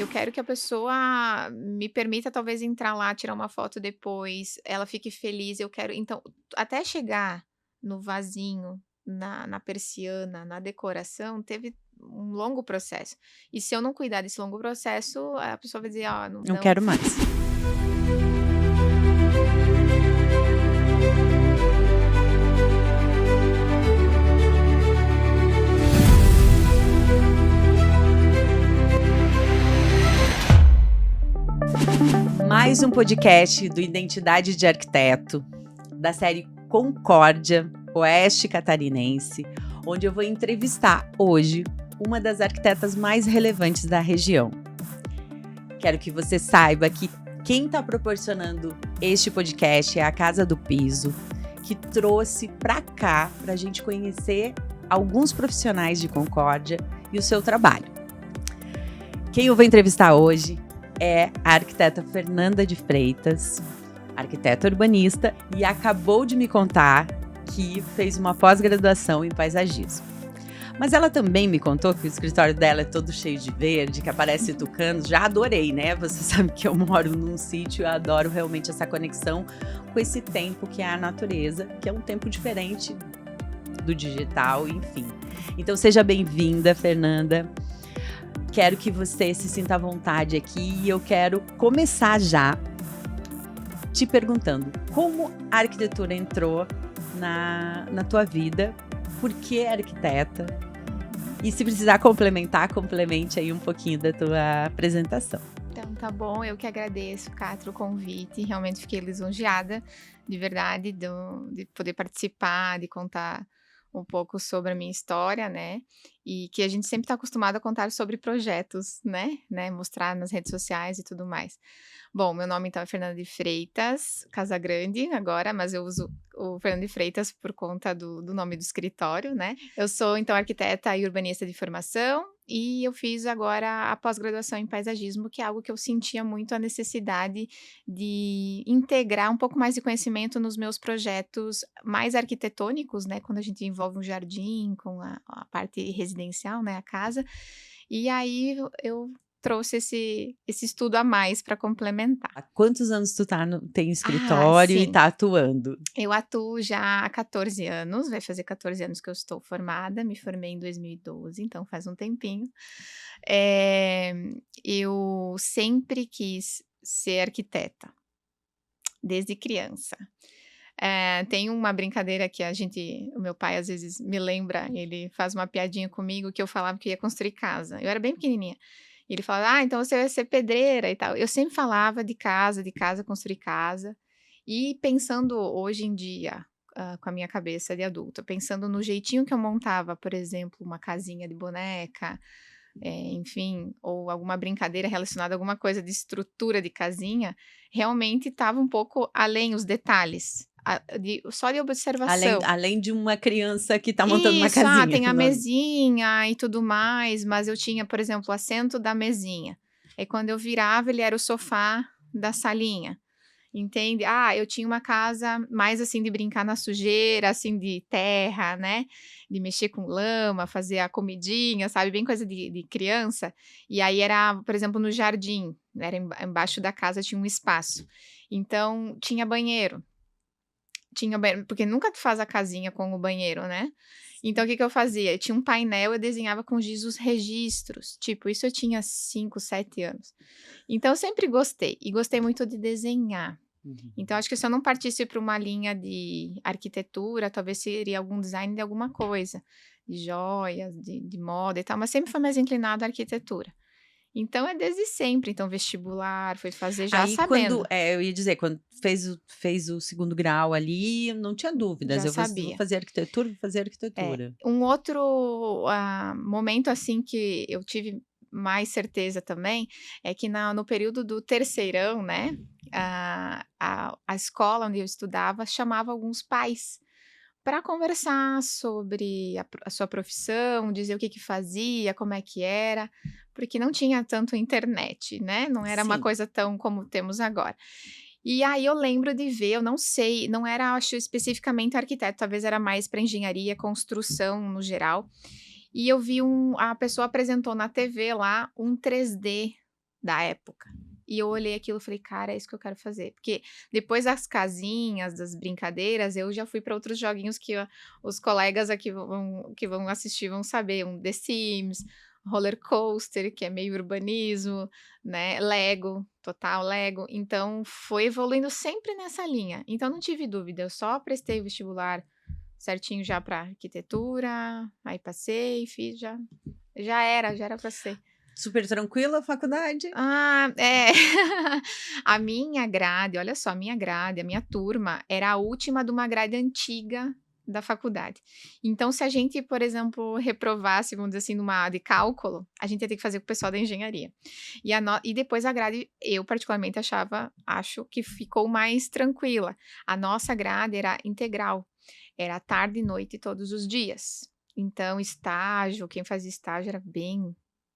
Eu quero que a pessoa me permita talvez entrar lá, tirar uma foto depois, ela fique feliz, eu quero então, até chegar no vasinho, na persiana, na decoração, teve um longo processo. E se eu não cuidar desse longo processo, a pessoa vai dizer: "Ó, não Não não". quero mais. Mais um podcast do Identidade de Arquiteto, da série Concórdia, Oeste Catarinense, onde eu vou entrevistar hoje uma das arquitetas mais relevantes da região. Quero que você saiba que quem está proporcionando este podcast é a Casa do Piso, que trouxe para cá para a gente conhecer alguns profissionais de Concórdia e o seu trabalho. Quem eu vou entrevistar hoje é a arquiteta Fernanda de Freitas, arquiteta urbanista, e acabou de me contar que fez uma pós-graduação em paisagismo. Mas ela também me contou que o escritório dela é todo cheio de verde, que aparece tucanos. Já adorei, né? Você sabe que eu moro num sítio, eu adoro realmente essa conexão com esse tempo que é a natureza, que é um tempo diferente do digital, enfim. Então seja bem-vinda, Fernanda. Quero que você se sinta à vontade aqui e eu quero começar já te perguntando como a arquitetura entrou na tua vida, por que arquiteta? E se precisar complementar, complemente aí um pouquinho da tua apresentação. Então tá bom, eu que agradeço, Cátro, o convite, realmente fiquei lisonjeada, de verdade, de poder participar, de contar um pouco sobre a minha história, né, e que a gente sempre está acostumado a contar sobre projetos, né, mostrar nas redes sociais e tudo mais. Bom, meu nome então é Fernanda de Freitas, Casagrande agora, mas eu uso o Fernanda de Freitas por conta do nome do escritório, né. Eu sou então arquiteta e urbanista de formação, e eu fiz agora a pós-graduação em paisagismo, que é algo que eu sentia muito a necessidade de integrar um pouco mais de conhecimento nos meus projetos mais arquitetônicos, né, quando a gente envolve um jardim com a parte residencial, né, a casa. E aí eu trouxe esse estudo a mais para complementar. Há quantos anos tu tem Ah, escritório e sim. tá atuando? Eu atuo já há 14 anos, vai fazer 14 anos que eu estou formada, me formei em 2012, então faz um tempinho. Eh, eu sempre quis ser arquiteta, desde criança. Tem uma brincadeira que o meu pai às vezes me lembra, ele faz uma piadinha comigo que eu falava que ia construir casa. Eu era bem pequenininha. E ele falava: "Ah, então você vai ser pedreira e tal". Eu sempre falava de casa, construir casa. E pensando hoje em dia, com a minha cabeça de adulta, pensando no jeitinho que eu montava, por exemplo, uma casinha de boneca, enfim, ou alguma brincadeira relacionada a alguma coisa de estrutura de casinha, realmente estava um pouco além os detalhes, só de Além, observação. além de uma criança que tá montando uma Isso, casinha. tem a mesinha e tudo mais, mas eu tinha, por exemplo, o assento da mesinha. Aí quando eu virava, ele era o sofá da salinha. Entende? Ah, eu tinha uma casa mais, assim, de brincar na sujeira, assim, de terra, né, de mexer com lama, fazer a comidinha, sabe, bem coisa de criança. E aí era, por exemplo, no jardim, era embaixo da casa tinha um espaço. Então tinha banheiro, porque nunca tu faz a casinha com o banheiro, né. Então o que que eu fazia? Eu tinha um painel, eu desenhava com giz os registros, tipo, isso eu tinha 5, 7 anos. Então eu sempre gostei, e gostei muito de desenhar. Uhum. Então acho que se eu não partisse para uma linha de arquitetura, talvez seria algum design de alguma coisa, de joias, de moda e tal, mas sempre foi mais inclinado à arquitetura. Então é desde sempre, então vestibular, foi fazer já Aí quando, sabendo, eu ia dizer, quando fez o segundo grau ali, não tinha dúvidas, já eu vou sabia. fazer arquitetura, vou fazer É, arquitetura. um outro, momento, assim, que eu tive mais certeza também, é que no período do terceirão, né, a escola onde eu estudava chamava alguns pais para conversar sobre a sua profissão, dizer o que que fazia, como é que era, porque não tinha tanto internet, né, não era uma Sim. coisa tão como temos agora. E aí eu lembro de ver, eu não sei, não era acho especificamente arquiteto, talvez era mais para engenharia, construção no geral, e eu vi a pessoa apresentou na TV lá um 3D da época. E eu olhei aquilo e falei: "Cara, é isso que eu quero fazer". Porque depois das casinhas, das brincadeiras, eu já fui para outros joguinhos que os colegas aqui que vão assistir vão saber, The Sims, Roller Coaster, que é meio urbanismo, né, Lego, total Lego. Então foi evoluindo sempre nessa linha. Então não tive dúvida, eu só prestei o vestibular certinho já para arquitetura, aí passei, fiz, já era para ser. Super tranquila a faculdade? Ah, é. A minha grade, olha só, a minha turma era a última de uma grade antiga da faculdade. Então, se a gente, por exemplo, reprovasse, vamos dizer assim, numa de cálculo, a gente ia ter que fazer com o pessoal da engenharia. E depois a grade, eu particularmente acho que ficou mais tranquila. A nossa grade era integral, era tarde e noite todos os dias. Então, estágio, quem fazia estágio era bem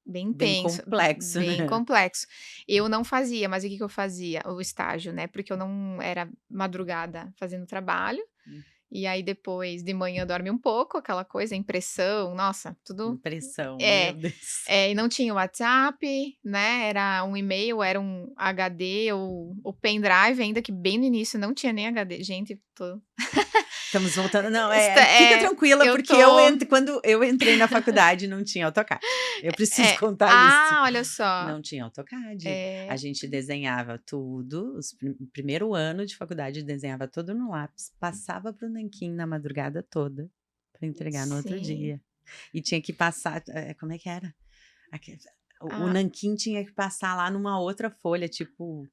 Bem intenso, complexo, bem né? complexo. Eu não fazia, mas o que eu fazia? O estágio, né, porque eu não era madrugada fazendo trabalho, e aí depois de manhã dorme um pouco, aquela coisa, impressão, nossa, tudo Impressão, meu é, Deus. e não tinha WhatsApp, né, era um e-mail, era um HD ou o pendrive ainda, que bem no início não tinha nem HD. Gente, Estamos voltando. Não, esta fica tranquila, eu porque tô quando eu entrei na faculdade, não tinha AutoCAD. Eu preciso contar isso. olha só, Não tinha AutoCAD. A é, gente desenhava tudo, o primeiro ano de faculdade desenhava tudo no lápis, passava para o nanquim na madrugada toda para entregar no outro sim. dia. E tinha que passar, como é que era? Aque- o Ah, nanquim tinha que passar lá numa outra folha, tipo,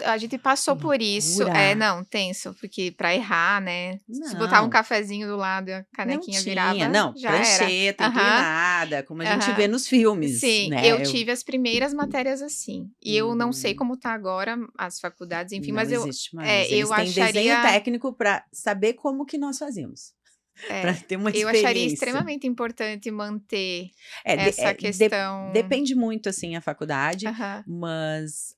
a gente passou por isso. É, loucura. não, tenso, porque pra errar, né, se botar um Não, cafezinho do lado e a não canequinha tinha, virava, não, já era. prancheta Aham, inclinada, como a gente vê aham. nos filmes, Sim, eu né? tive as primeiras matérias assim, e eu não sei Uhum. como tá agora as faculdades, enfim, Não mas existe mais. Eles eu têm desenho acharia técnico para saber como que nós fazíamos, para é, ter uma eu acharia experiência. extremamente importante manter É, essa questão. depende muito, assim, a faculdade, Aham, mas,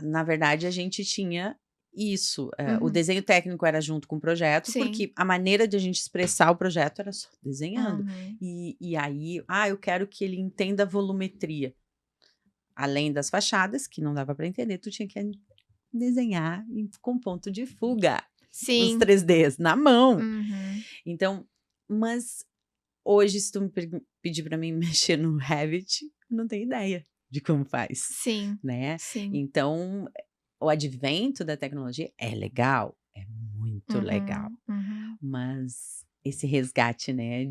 na verdade, a gente tinha isso. O uhum, desenho técnico era junto com o projeto, sim, porque a maneira de a gente expressar o projeto era só desenhando. uhum, E aí, eu quero que ele entenda a volumetria. Além das fachadas, que não dava para entender, tu tinha que desenhar com ponto de fuga, os sim, 3Ds na mão. uhum, Então, mas hoje, se tu me pedir para mim mexer no Revit, eu não tenho ideia de como faz, sim, né? sim, Então, o advento da tecnologia é legal, é muito legal, uhum, uhum, mas esse resgate, né,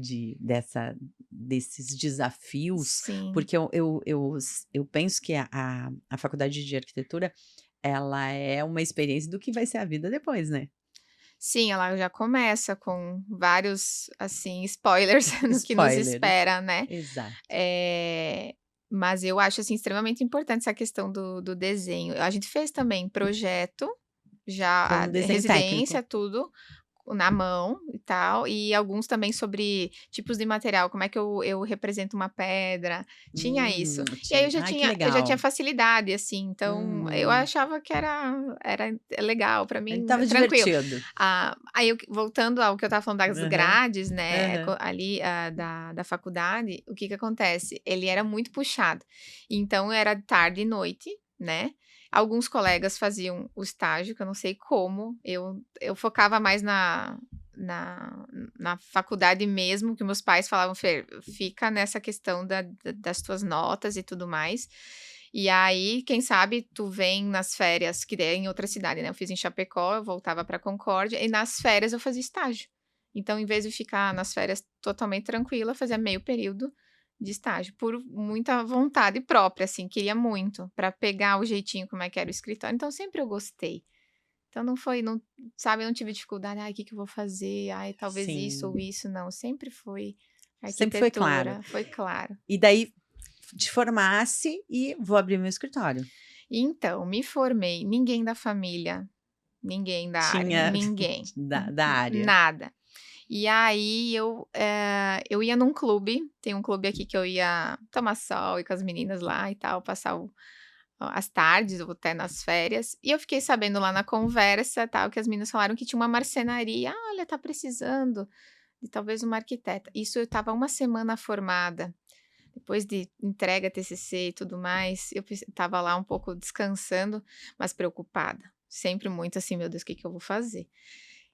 desses desafios, sim. porque eu penso que a faculdade de arquitetura, ela é uma experiência do que vai ser a vida depois, né? Sim, ela já começa com vários, assim, spoilers no que nos Spoilers. espera, né. Exato. Mas eu acho, assim, extremamente importante essa questão do desenho. A gente fez também projeto, já a Com desenho técnico. residência, tudo, na mão e tal, e alguns também sobre tipos de material, como é que eu represento uma pedra, tinha isso. E aí Tinha. Ai, que eu já tinha legal. facilidade, assim, então eu Uhum. achava que era legal, pra Ele mim, estava tranquilo. divertido. Aí eu voltando ao que eu estava falando das Aham, grades, né, aham. ali, da faculdade, o que que acontece? Ele era muito puxado, então era tarde e noite, né, alguns colegas faziam o estágio, que eu não sei como, eu focava mais na na faculdade mesmo, que meus pais falavam: "Fer, fica nessa questão das tuas notas e tudo mais, e aí, quem sabe tu vem nas férias", que daí é em outra cidade, né, eu fiz em Chapecó, eu voltava pra Concórdia, e nas férias eu fazia estágio. Então, em vez de ficar nas férias totalmente tranquila, eu fazia meio período de estágio, por muita vontade própria, assim, queria muito, pra pegar o jeitinho como é que era o escritório, então sempre eu gostei. Então não foi não sabe, eu não tive dificuldade: "Ai, que eu vou fazer? Ai, talvez isso Sim. ou isso", não, sempre foi Sempre foi claro. arquitetura, foi claro. E daí te formasse e vou abrir meu escritório. Então, me formei, ninguém da família, ninguém da área, Tinha ninguém, da área. nada. E aí eu ia num clube, tem um clube aqui que eu ia tomar sol, ir com as meninas lá e tal, passar as tardes ou até nas férias, e eu fiquei sabendo lá na conversa, tal, que as meninas falaram que tinha uma marcenaria: "Ah, olha, tá precisando de talvez uma arquiteta". Isso eu estava uma semana formada. Depois de entrega TCC e tudo mais, eu estava lá um pouco descansando, mas preocupada. Sempre muito assim: "Meu Deus, o que que eu vou fazer?".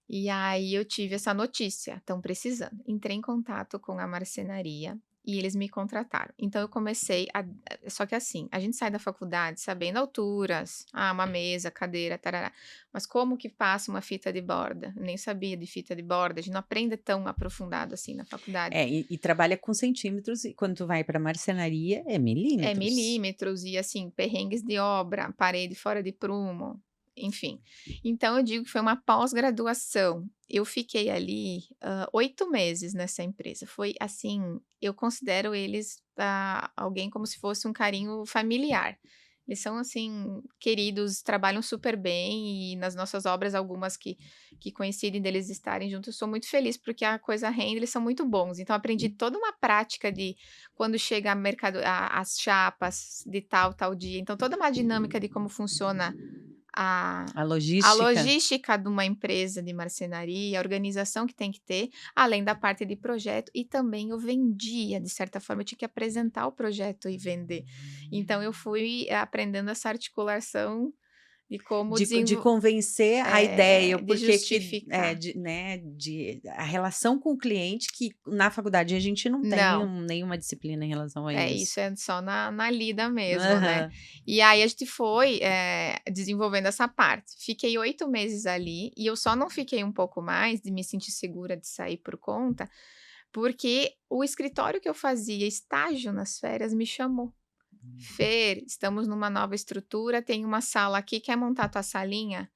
E aí eu tive essa notícia: "Estão precisando". Entrei em contato com a marcenaria e eles me contrataram. Então eu comecei a só que assim, a gente sai da faculdade sabendo alturas, uma mesa, cadeira, tarará, mas como que passa uma fita de borda? Eu nem sabia de fita de borda, a gente não aprende tão aprofundado assim na faculdade. E trabalha com centímetros e quando tu vai pra marcenaria é É milímetros. milímetros e, assim, perrengues de obra, parede fora de prumo, enfim. Então eu digo que foi uma pós-graduação. Eu fiquei ali, 8 meses nessa empresa. Foi assim, eu considero eles, alguém como se fosse um carinho familiar. Eles são, assim, queridos, trabalham super bem e nas nossas obras, algumas que coincidem deles estarem juntos, eu sou muito feliz, porque a coisa rende, eles são muito bons. Então aprendi toda uma prática de quando chega a as chapas de tal dia, então toda uma dinâmica de como funciona a A a logística. logística de uma empresa de marcenaria, a organização que tem que ter, além da parte de projeto, e também eu vendia, de certa forma, eu tinha que apresentar o projeto e vender. Então eu fui aprendendo essa articulação de como De convencer a ideia, o de porquê que justificar. a relação com o cliente que na faculdade a gente não tem Não. nenhuma disciplina em relação a É, isso. isso é só na lida mesmo, né. Aham. E aí a gente foi, desenvolvendo essa parte. Fiquei 8 meses ali e eu só não fiquei um pouco mais, de me sentir segura de sair por conta, porque o escritório que eu fazia estágio nas férias me chamou: "Fer, estamos numa nova estrutura, tem uma sala aqui, quer montar tua salinha?".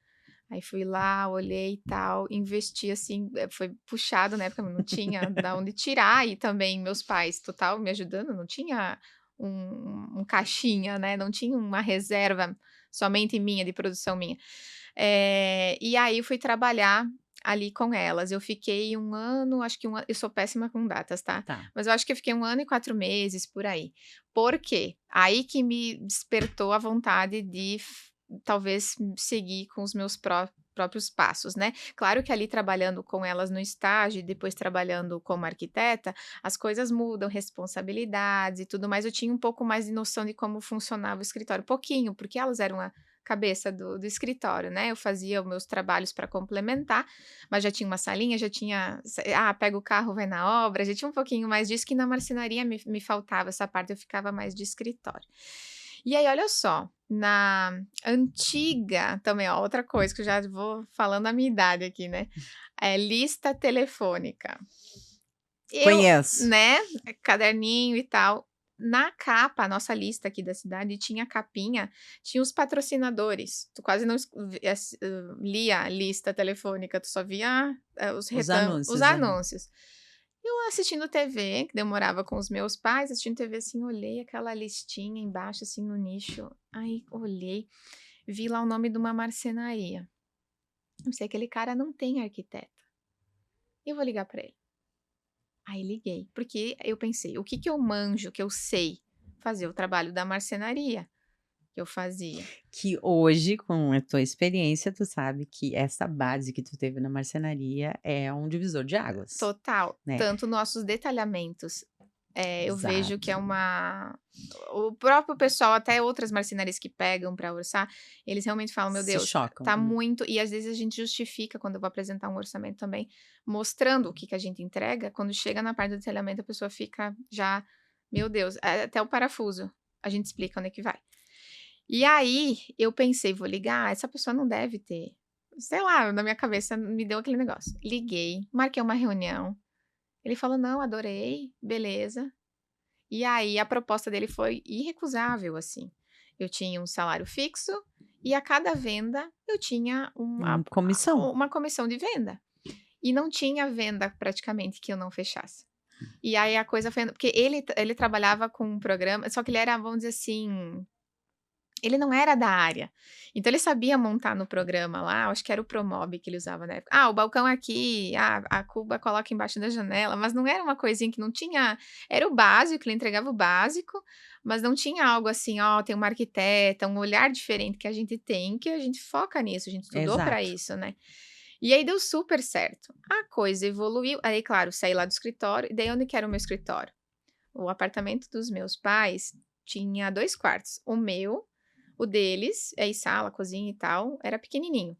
Aí fui lá, olhei e tal, investi assim, foi puxado, né, porque eu não tinha da onde tirar e também meus pais total me ajudando, não tinha um caixinha, né, não tinha uma reserva somente minha, de produção minha. E aí fui trabalhar ali com elas, eu fiquei 1 ano, acho que eu sou péssima com datas, tá, Tá. mas eu acho que eu fiquei 1 ano e 4 meses, por aí. Por quê? Aí que me despertou a vontade de talvez seguir com os meus próprios passos, né. Claro que ali trabalhando com elas no estágio e depois trabalhando como arquiteta, as coisas mudam, responsabilidades e tudo mais, eu tinha um pouco mais de noção de como funcionava o escritório, pouquinho, porque elas eram a cabeça do escritório, né, eu fazia os meus trabalhos para complementar, mas já tinha uma salinha, já tinha pega o carro, vai na obra, já tinha um pouquinho mais disso que na marcenaria me faltava essa parte, eu ficava mais de escritório. E aí olha só, na antiga também, ó, outra coisa que eu já vou falando a minha idade aqui, né, lista telefônica. Eu Conheço. né, caderninho e tal. Na capa, a nossa lista aqui da cidade tinha a capinha, tinha os patrocinadores, tu quase não lia a lista telefônica, tu só via, Os os anúncios, aham. anúncios. Eu assistindo TV, que demorava com os meus pais, assistindo TV, assim, olhei aquela listinha embaixo, assim, no nicho, aí olhei, vi lá o nome de uma marcenaria. Não sei, aquele cara não tem arquiteto, eu vou ligar para ele. Aí liguei, porque eu pensei: "O que que eu manjo, que eu sei fazer? O trabalho da marcenaria, que eu fazia". Que hoje, com a tua experiência, tu sabe que essa base que tu teve na marcenaria é um divisor de águas, Total, né. tanto nossos detalhamentos, eu vejo que é Exato. uma o próprio pessoal, até outras marcenarias que pegam para orçar, eles realmente falam: "Meu Se Deus, chocam. tá muito", e às vezes a gente justifica quando eu vou apresentar um orçamento também, mostrando o que que a gente entrega, quando chega na parte do detalhamento a pessoa fica já: "Meu Deus", até o parafuso, a gente explica onde é que vai. E aí, eu pensei: "Vou ligar, essa pessoa não deve ter", sei lá, na minha cabeça me deu aquele negócio. Liguei, marquei uma reunião, ele falou: "Não, adorei, beleza". E aí a proposta dele foi irrecusável, assim. Eu tinha um salário fixo e a cada venda eu tinha Comissão. uma comissão de venda. E não tinha venda praticamente que eu não fechasse. E aí a coisa foi porque ele trabalhava com um programa, só que ele era, vamos dizer assim, ele não era da área, então ele sabia montar no programa lá, acho que era o Promob que ele usava na época. "Ah, o balcão aqui, a cuba coloca embaixo da janela", mas não era uma coisinha que não tinha, era o básico, ele entregava o básico, mas não tinha algo assim: "Ó, tem uma arquiteta, um olhar diferente que a gente tem, que a gente foca nisso, a gente estudou para Exato. isso, né". E aí deu super certo. A coisa evoluiu, aí claro, saí lá do escritório, e daí onde que era o meu escritório? o apartamento dos meus pais tinha 2 quartos, o meu, o deles, aí sala, cozinha e tal, era pequenininho.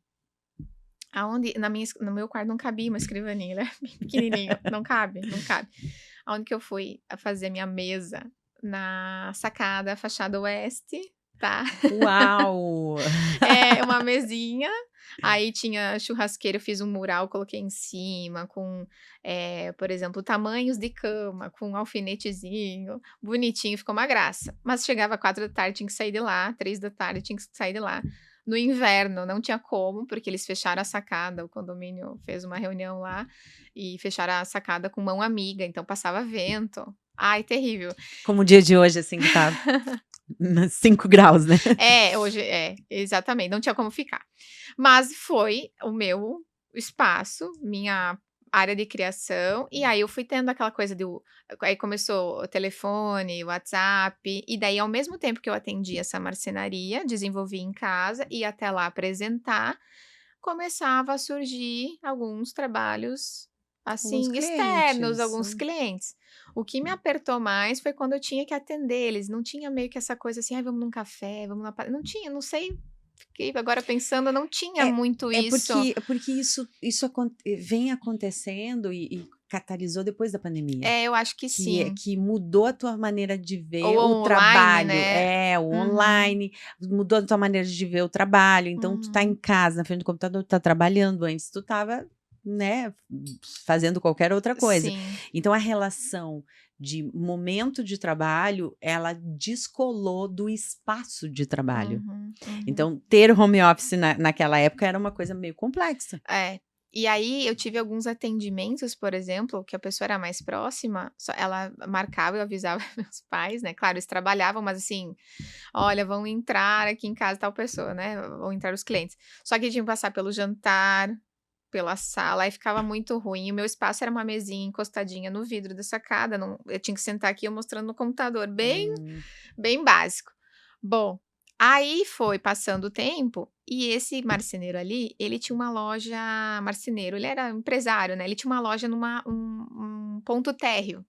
Aonde no meu quarto não cabia uma escrivaninha, ele era bem pequenininho, não cabe, não cabe. Aonde que eu fui a fazer minha mesa? Na sacada, fachada oeste, tá. Uau! É, uma mesinha, aí tinha churrasqueira, eu fiz um mural, coloquei em cima com, por exemplo, tamanhos de cama, com um alfinetezinho, bonitinho, ficou uma graça. Mas chegava 4 da tarde, tinha que sair de lá, 3 da tarde, tinha que sair de lá. No inverno não tinha como, porque eles fecharam a sacada, o condomínio fez uma reunião lá, e fecharam a sacada com mão amiga, então passava vento. Ai, terrível. Como o dia de hoje, assim, que tá 5 graus, né? É, hoje exatamente, não tinha como ficar. Mas foi o meu espaço, minha área de criação, e aí eu fui tendo aquela coisa do aí começou o telefone, o WhatsApp, e daí ao mesmo tempo que eu atendia essa marcenaria, desenvolvia em casa, ia até lá apresentar, começava a surgir alguns trabalhos, Alguns assim, externos, clientes. alguns clientes. O que me apertou mais foi quando eu tinha que atender eles, não tinha meio que essa coisa assim: "Ai, vamos num café, vamos na pa", não tinha, não sei, fiquei agora pensando, não tinha É, muito é isso. porque isso vem acontecendo e catalisou depois da pandemia. É, eu acho que sim. Que mudou a tua maneira de Ou ver o online, trabalho. né. É, o Uhum, online, mudou a tua maneira de ver o trabalho. Então, tu tá em uhum. casa, na frente do computador, tu tá trabalhando. Antes tu tava, né, fazendo qualquer outra coisa. Sim. Então, a relação de momento de trabalho, ela descolou do espaço de trabalho. Uhum, uhum. Então, ter home office naquela época era uma coisa meio complexa. É. E aí eu tive alguns atendimentos, por exemplo, que a pessoa era mais próxima, só ela marcava, eu avisava meus pais, né, claro, eles trabalhavam, mas assim: "Olha, vão entrar aqui em casa tal pessoa, né, vão entrar os clientes". Só que tinha que passar pelo jantar, pela sala, aí ficava muito ruim, o meu espaço era uma mesinha encostadinha no vidro da sacada, não eu tinha que sentar aqui eu mostrando no computador, Hum, bem básico. Bom, aí foi passando o tempo, e esse marceneiro ali, ele tinha uma loja marceneiro, ele era empresário, né, ele tinha uma loja numa um ponto térreo.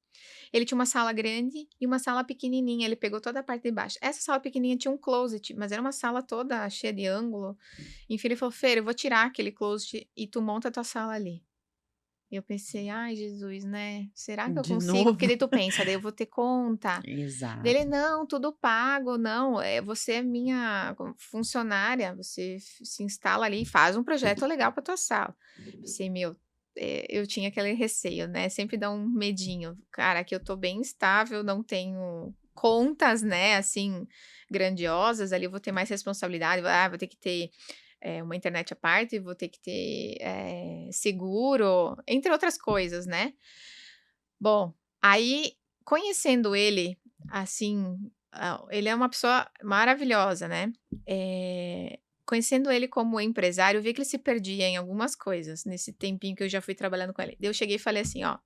Ele tinha uma sala grande e uma sala pequenininha, ele pegou toda a parte de baixo. Essa sala pequenininha tinha um closet, mas era uma sala toda cheia de ângulo. Enfim, ele falou: "Fer, eu vou tirar aquele closet e tu monta a tua sala ali". E eu pensei: "Ai, Jesus, né, será que eu de consigo?" Porque novo. daí tu pensa: "Daí eu vou ter conta". Dele: Exato. "Não, tudo pago, não, você é minha funcionária, você se instala ali e faz um projeto legal para tua sala". Pensei: "Meu", eu tinha aquele receio, né, sempre dá um medinho. Cara, aqui eu tô bem estável, não tenho contas, né, assim, grandiosas, ali eu vou ter mais responsabilidade, vou ter que ter, uma internet à parte, vou ter que ter, seguro, entre outras coisas, né. Bom, aí conhecendo ele, assim, ele é uma pessoa maravilhosa, né, conhecendo ele como empresário, eu vi que ele se perdia em algumas coisas, nesse tempinho que eu já fui trabalhando com ele. Daí eu cheguei e falei assim: "Ó,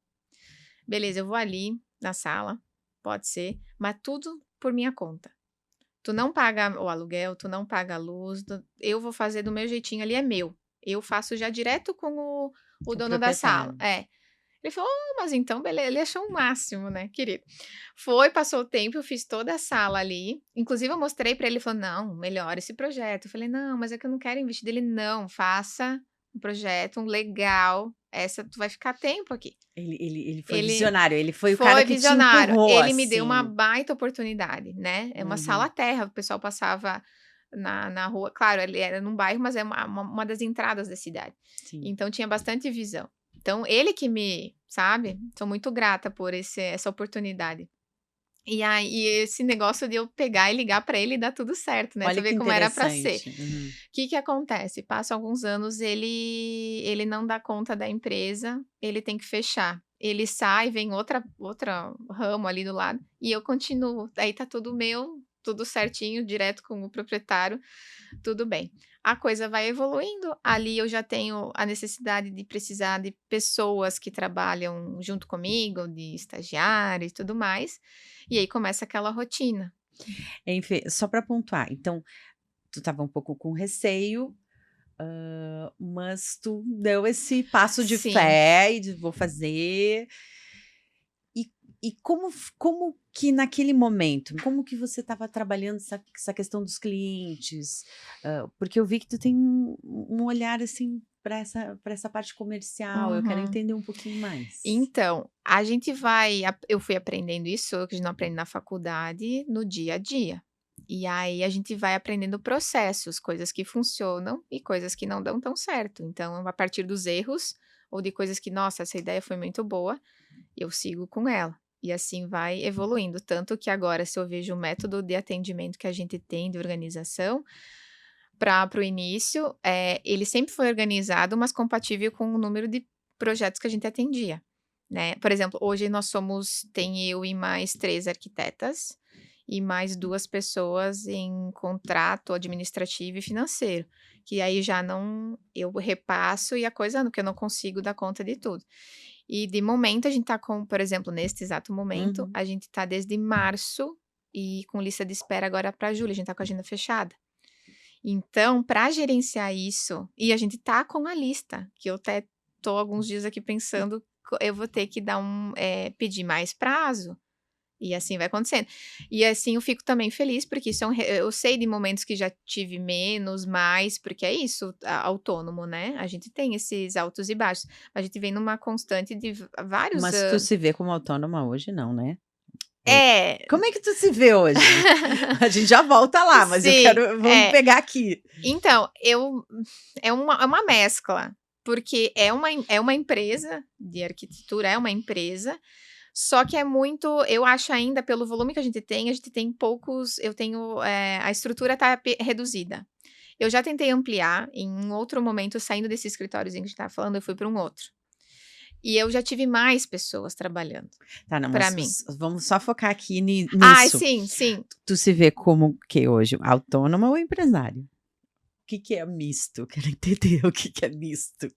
beleza, eu vou ali na sala, pode ser, mas tudo por minha conta. Tu não paga o aluguel, tu não paga a luz, eu vou fazer do meu jeitinho, ali é meu. Eu faço já direto com o O dono da sala". proprietário. É. Ele falou: "Oh, mas então ele achou o máximo, né, querido". Foi, passou o tempo, eu fiz toda a sala ali, inclusive eu mostrei pra ele, ele falou: "Não, melhora esse projeto". Eu falei: "Não, mas é que eu não quero investir". Dele: "Não, faça um projeto, um legal, essa tu vai ficar tempo aqui". Ele foi Ele visionário, ele foi o cara foi que te visionário, empurrou, ele me deu uma assim. baita oportunidade, né, é uma Uhum, sala-terra, o pessoal passava na rua, claro, ele era num bairro, mas é uma das entradas da cidade, sim. então tinha bastante visão. Então ele que me sabe, sou muito grata por essa oportunidade. E aí esse negócio de eu pegar e ligar pra ele e dar tudo certo, né, tu Olha vê que como era pra ser. interessante. Uhum. Que acontece, passam alguns anos, ele não dá conta da empresa, ele tem que fechar. Ele sai, vem outra ramo ali do lado, e eu continuo. Aí tá tudo meu, tudo certinho, direto com o proprietário, tudo bem. A coisa vai evoluindo, ali eu já tenho a necessidade de precisar de pessoas que trabalham junto comigo, de estagiário e tudo mais, e aí começa aquela rotina. Enfim, só para pontuar, então, tu estava um pouco com receio, mas tu deu esse passo de Sim. fé e de "vou fazer". E como que naquele momento, como que você estava trabalhando essa questão dos clientes? Porque eu vi que tu tem um olhar assim para essa parte comercial. Eu quero Uhum. entender um pouquinho mais. Então, eu fui aprendendo isso, que a gente não aprende na faculdade, no dia a dia. E aí a gente vai aprendendo processos, coisas que funcionam e coisas que não dão tão certo. Então, a partir dos erros ou de coisas que, nossa, essa ideia foi muito boa, eu sigo com ela. E assim vai evoluindo. Tanto que agora, se eu vejo o método de atendimento que a gente tem de organização, para o início, ele sempre foi organizado, mas compatível com o número de projetos que a gente atendia, né. Por exemplo, hoje tem eu e mais 3 arquitetas, e mais 2 pessoas em contrato administrativo e financeiro, que aí já não eu repasso e a coisa anda, porque eu não consigo dar conta de tudo. E de momento a gente tá com, por exemplo, neste exato momento, Uhum. a gente tá desde março e com lista de espera agora para julho, a gente tá com a agenda fechada. Então, para gerenciar isso e a gente tá com a lista, que eu até tô alguns dias aqui pensando, eu vou ter que pedir mais prazo, e assim vai acontecendo. E assim eu fico também feliz, porque isso eu sei de momentos que já tive menos, mais, porque é isso, autônomo, né, a gente tem esses altos e baixos. A gente vem numa constante de vários Mas tu anos. se vê como autônoma hoje, não, né? Oi. É, Como é que tu se vê hoje? A gente já volta lá, mas eu sim, quero, vamos pegar aqui. Então, é uma mescla, porque é uma empresa de arquitetura, é uma empresa, só que eu acho ainda pelo volume que a gente tem poucos eu tenho, a estrutura tá reduzida. Eu já tentei ampliar, em um outro momento, saindo desse escritóriozinho que a gente estava falando, eu fui para um outro. E eu já tive mais pessoas trabalhando Tá, não, para mas mim. vamos só focar aqui Ai, nisso. sim, sim. Tu se vê como que hoje? Autônoma ou empresário? O que que é misto? Quero entender o que que é misto.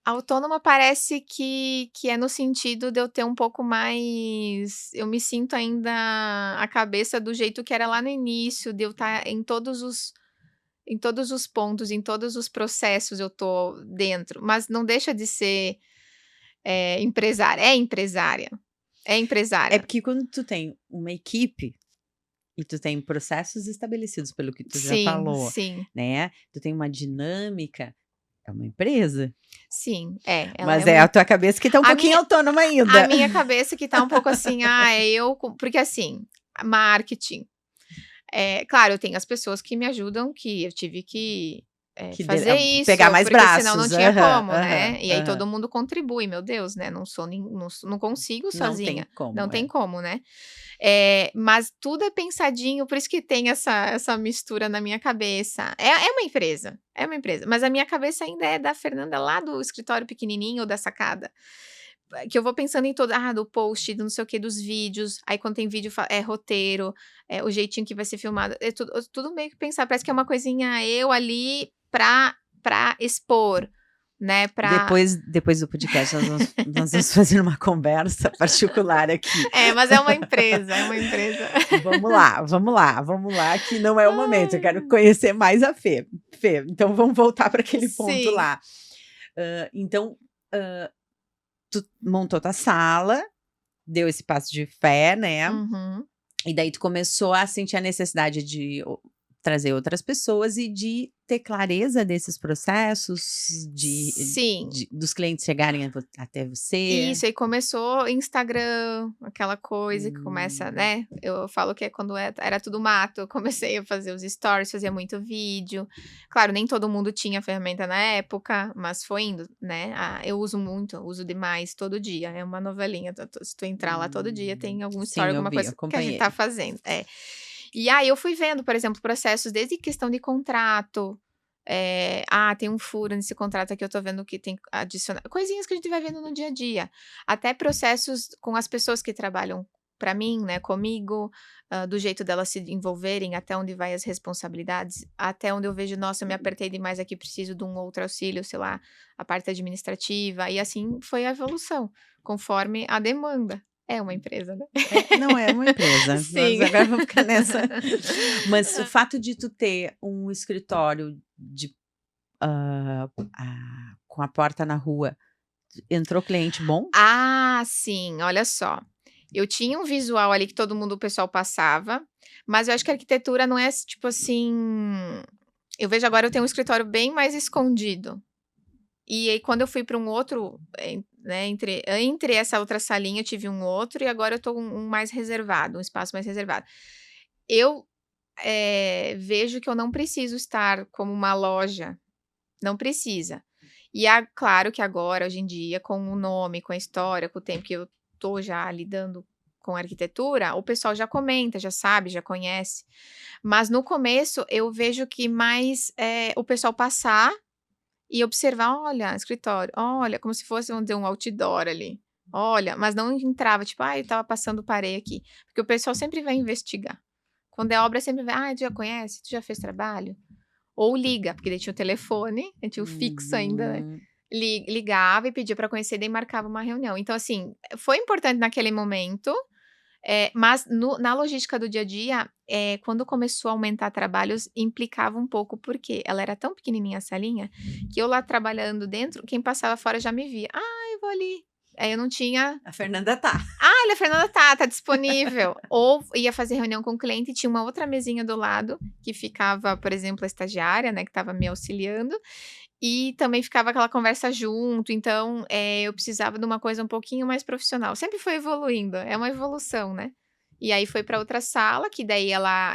Autônoma parece que é no sentido de eu ter um pouco mais eu me sinto ainda a cabeça do jeito que era lá no início, de eu estar em todos os pontos, em todos os processos eu tô dentro, mas não deixa de ser, empresária. É empresária, é É empresária. porque quando tu tem uma equipe e tu tem processos estabelecidos, pelo que tu já Sim, falou, sim, né? Tu tem uma dinâmica, é uma empresa. sim, ela é Mas é a muito tua cabeça que tá um a pouquinho minha autônoma a ainda. minha cabeça que tá um pouco assim, porque assim, marketing. Claro, eu tenho as pessoas que me ajudam, que eu tive que, fazer Pegar isso, mais porque senão não braços. tinha Aham, como, aham, né. E aí aham. todo mundo contribui, meu Deus, né, não consigo Não tem sozinha, não como, tem é. como, né. Mas tudo é pensadinho, por isso que tem essa mistura na minha cabeça. É uma empresa, mas a minha cabeça ainda é da Fernanda lá do escritório pequenininho, da sacada. Que eu vou pensando em do post, do não sei o quê, dos vídeos, aí quando tem vídeo é roteiro, o jeitinho que vai ser filmado, é tudo meio que pensar, parece que é uma coisinha eu ali pra expor, né, Depois do podcast nós vamos fazer uma conversa particular aqui. mas é uma empresa, é uma empresa. Vamos lá, que não é o momento, eu quero conhecer mais a Fê. Fê, então vamos voltar para aquele ponto Sim. lá. Então, tu montou tua sala, deu esse passo de fé, né, Uhum. e daí tu começou a sentir a necessidade de trazer outras pessoas e de ter clareza desses processos, Sim. dos clientes chegarem até você. Isso, aí começou Instagram, aquela coisa que começa, Hum, né, eu falo que é quando era tudo mato, eu comecei a fazer os stories, fazia muito vídeo. Claro, nem todo mundo tinha ferramenta na época, mas foi indo, né. Eu uso muito, uso demais, todo dia, é uma novelinha, se tu entrar lá todo dia tem algum story, sim, eu alguma vi, coisa que a gente tá acompanhei. fazendo. É. E aí eu fui vendo, por exemplo, processos desde questão de contrato, tem um furo nesse contrato aqui, eu tô vendo que tem que adicionar coisinhas que a gente vai vendo no dia a dia. Até processos com as pessoas que trabalham para mim, né, comigo, do jeito delas se envolverem, até onde vai as responsabilidades, até onde eu vejo: "Nossa, eu me apertei demais aqui, preciso de um outro auxílio", sei lá, a parte administrativa, e assim foi a evolução, conforme a demanda. É uma empresa, né. Não é uma empresa, nós Sim. agora vamos ficar nessa. Mas o fato de tu ter um escritório com a porta na rua, entrou cliente bom? Sim, olha só. Eu tinha um visual ali que todo mundo, o pessoal passava, mas eu acho que a arquitetura não é tipo assim, eu vejo agora eu tenho um escritório bem mais escondido. E aí quando eu fui para um outro, né, entre essa outra salinha eu tive um outro e agora eu tô um mais reservado, um espaço mais reservado. Eu, vejo que eu não preciso estar como uma loja, não precisa. E claro que agora, hoje em dia, com o nome, com a história, com o tempo que eu tô já lidando com arquitetura, o pessoal já comenta, já sabe, já conhece. Mas no começo eu vejo que mais, o pessoal passar e observar: "Olha, escritório, olha", como se fosse, vamos dizer, um outdoor ali. "Olha", mas não entrava, tipo: "Ai, eu estava passando, parei aqui", porque o pessoal sempre vai investigar. Quando é obra sempre vai: "Ai, tu já conhece? Tu já fez trabalho?" Ou liga, porque daí tinha o telefone, a gente tinha o fixo ainda, né, Uhum. ligava e pedia pra conhecer, daí marcava uma reunião. Então assim, foi importante naquele momento, mas na logística do dia a dia, quando começou a aumentar trabalhos, implicava um pouco, porque ela era tão pequenininha a salinha, que eu lá trabalhando dentro, quem passava fora já me via: "Ah, eu vou ali". Aí eu não tinha: A Fernanda tá. "Ah, olha, a Fernanda tá disponível". Ou ia fazer reunião com o cliente e tinha uma outra mesinha do lado, que ficava, por exemplo, a estagiária, né, que estava me auxiliando, e também ficava aquela conversa junto, então, eu precisava de uma coisa um pouquinho mais profissional. Sempre foi evoluindo, é uma evolução, né. E aí foi para outra sala, que daí ela,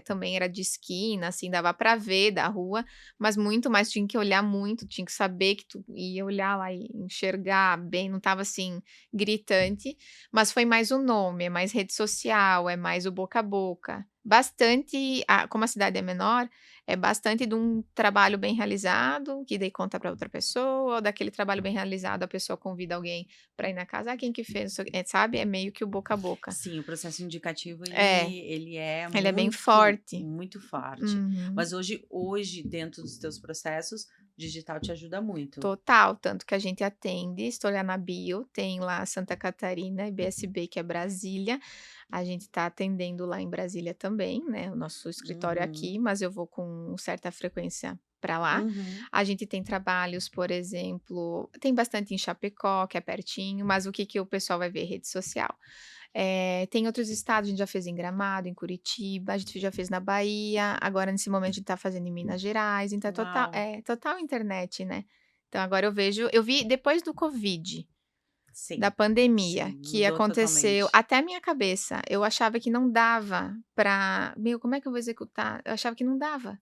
também era de esquina, assim, dava para ver da rua, mas muito mais tinha que olhar muito, tinha que saber que tu ia olhar lá e enxergar bem, não estava, assim, gritante, mas foi mais o nome, é mais rede social, é mais o boca a boca. Bastante como a cidade é menor, é bastante de um trabalho bem realizado, que daí conta para outra pessoa, ou daquele trabalho bem realizado, a pessoa convida alguém para ir na casa: "Ah, quem que fez?", não sei o quê, sabe, é meio que o boca a boca. Sim, o processo indicativo É, ele é ele é bem muito, forte. muito forte. Uhum. Mas hoje dentro dos teus processos, o digital te ajuda muito. Total, tanto que a gente atende, se tu olhar na bio, tem lá Santa Catarina e BSB, que é Brasília. A gente tá atendendo lá em Brasília também, né, o nosso escritório é Uhum, aqui, mas eu vou com certa frequência para lá. uhum. A gente tem trabalhos, por exemplo, tem bastante em Chapecó, que é pertinho, mas o que que o pessoal vai ver? Rede social. Tem outros estados, a gente já fez em Gramado, em Curitiba, a gente já fez na Bahia, agora nesse momento a gente tá fazendo em Minas Gerais, então é total Uau! total internet, né. Então agora eu vi depois do Covid, da Sim, pandemia, sim, que mudou aconteceu totalmente. até a minha cabeça, eu achava que não dava pra "Meu, como é que eu vou executar?", eu achava que não dava.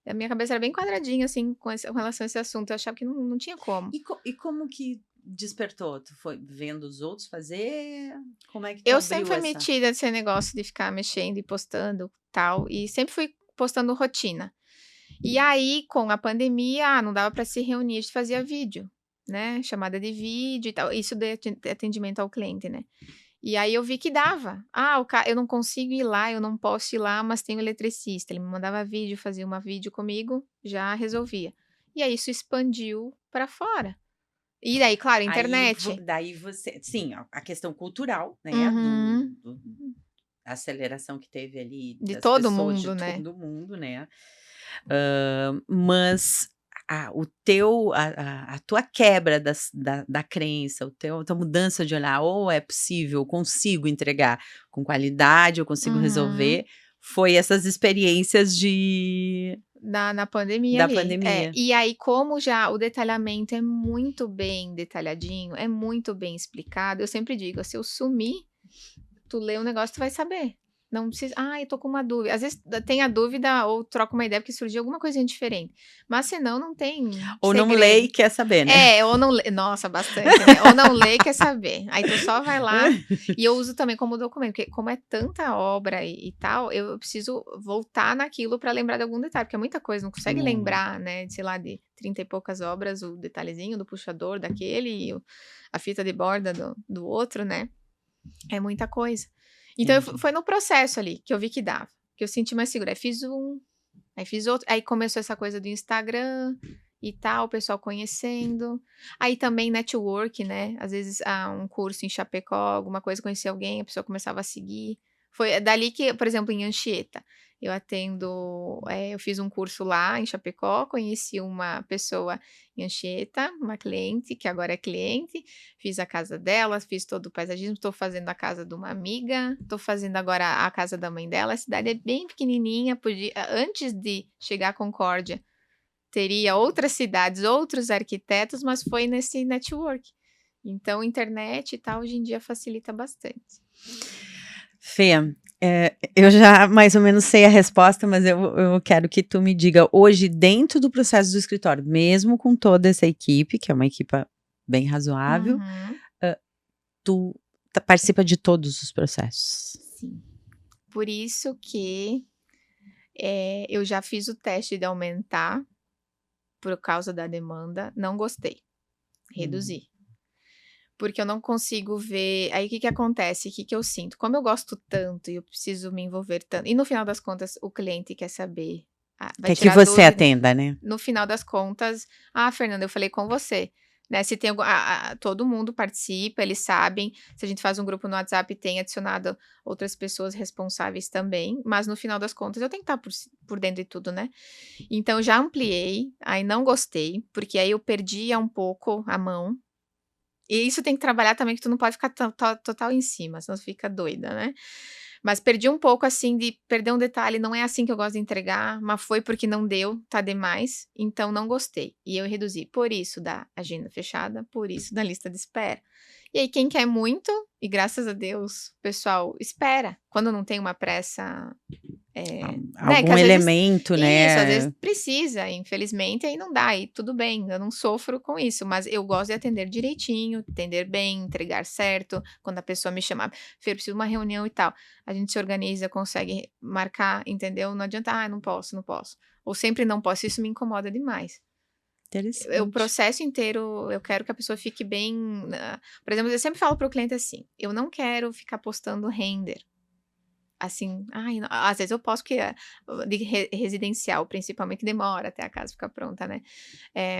A minha cabeça era bem quadradinha, assim, com relação a esse assunto, eu achava que não tinha como. E como que despertou? Tu foi vendo os outros fazer? Como é que tu Eu sempre abriu fui essa? metida nesse negócio de ficar mexendo e postando, tal, e sempre fui postando rotina. E aí, com a pandemia, não dava para se reunir, a gente fazia vídeo, né, chamada de vídeo e tal, isso de atendimento ao cliente, né. E aí eu vi que dava. "Ah, eu não consigo ir lá, eu não posso ir lá, mas tem o eletricista", ele me mandava vídeo, fazia uma vídeo comigo, já resolvia. E aí isso expandiu para fora. E daí, claro, internet. Daí você sim, a questão cultural, né, Uhum. a aceleração que teve ali De das todo pessoas de mundo, né. todo mundo, né. Mas o teu a tua quebra da crença, a tua mudança de olhar: "Ou é possível, eu consigo entregar com qualidade, eu consigo Uhum. resolver", foi essas experiências Na pandemia da ali. pandemia. E aí como já o detalhamento é muito bem detalhadinho, é muito bem explicado, eu sempre digo: "Se eu sumir, tu lê o negócio, tu vai saber. Não precisa, eu tô com uma dúvida", às vezes tem a dúvida ou troca uma ideia porque surgiu alguma coisinha diferente, mas senão não tem Ou não lê segredo. e quer saber, né. Ou não lê, nossa, bastante, né, ou não lê e quer saber, aí tu só vai lá, e eu uso também como documento, porque como é tanta obra e tal, eu preciso voltar naquilo para lembrar de algum detalhe, porque é muita coisa, não consegue Muito. lembrar, né, de sei lá, de 30 e poucas obras, o detalhezinho do puxador daquele e a fita de borda do outro, né, é muita coisa. Então Entendi. foi no processo ali que eu vi que dava, que eu senti mais segura, aí fiz um, aí fiz outro, aí começou essa coisa do Instagram e tal, o pessoal conhecendo. Aí também network, né, às vezes, um curso em Chapecó, alguma coisa, conhecia alguém, a pessoa começava a seguir. Foi dali que, por exemplo, em Anchieta, Eu atendo, eu fiz um curso lá em Chapecó, conheci uma pessoa em Anchieta, uma cliente, que agora é cliente, fiz a casa dela, fiz todo o paisagismo, estou fazendo a casa de uma amiga, estou fazendo agora a casa da mãe dela. A cidade é bem pequenininha, antes de chegar a Concórdia, teria outras cidades, outros arquitetos, mas foi nesse network. Então, internet e tal, hoje em dia facilita bastante. Fê, eu já mais ou menos sei a resposta, mas eu quero que tu me diga, hoje, dentro do processo do escritório, mesmo com toda essa equipe, que é uma equipe bem razoável, Uhum. tu participa de todos os processos. Sim. Por isso que eu já fiz o teste de aumentar por causa da demanda, não gostei, reduzi. Porque eu não consigo ver. Aí o que acontece? O que eu sinto? Como eu gosto tanto e eu preciso me envolver tanto. E no final das contas, o cliente quer saber. Vai Quer que tirar você dúvida. atenda, né? No final das contas, Fernanda, eu falei com você. Né? Se tem todo mundo participa, eles sabem. Se a gente faz um grupo no WhatsApp, tem adicionado outras pessoas responsáveis também. Mas no final das contas, eu tenho que estar por dentro de tudo, né? Então, já ampliei, aí não gostei, porque aí eu perdia um pouco a mão. E isso tem que trabalhar também, que tu não pode ficar total em cima, senão tu fica doida, né. Mas perdi um pouco, assim, de perder um detalhe, não é assim que eu gosto de entregar, mas foi porque não deu, tá demais, então não gostei. E eu reduzi, por isso da agenda fechada, por isso da lista de espera. E aí quem quer muito, e graças a Deus, o pessoal espera, quando não tem uma pressa, né, que Algum às vezes elemento, isso, às vezes né? precisa, infelizmente, aí não dá, e tudo bem, eu não sofro com isso, mas eu gosto de atender direitinho, atender bem, entregar certo. Quando a pessoa me chamar, Fê, eu preciso de uma reunião e tal, a gente se organiza, consegue marcar, entendeu? Não adianta, não posso, não posso. Ou sempre não posso, isso me incomoda demais. O Interessante. processo inteiro, eu quero que a pessoa fique bem. Por exemplo, eu sempre falo para o cliente assim: eu não quero ficar postando render. Assim, às vezes eu posso, porque de residencial, principalmente, que demora até a casa ficar pronta, né?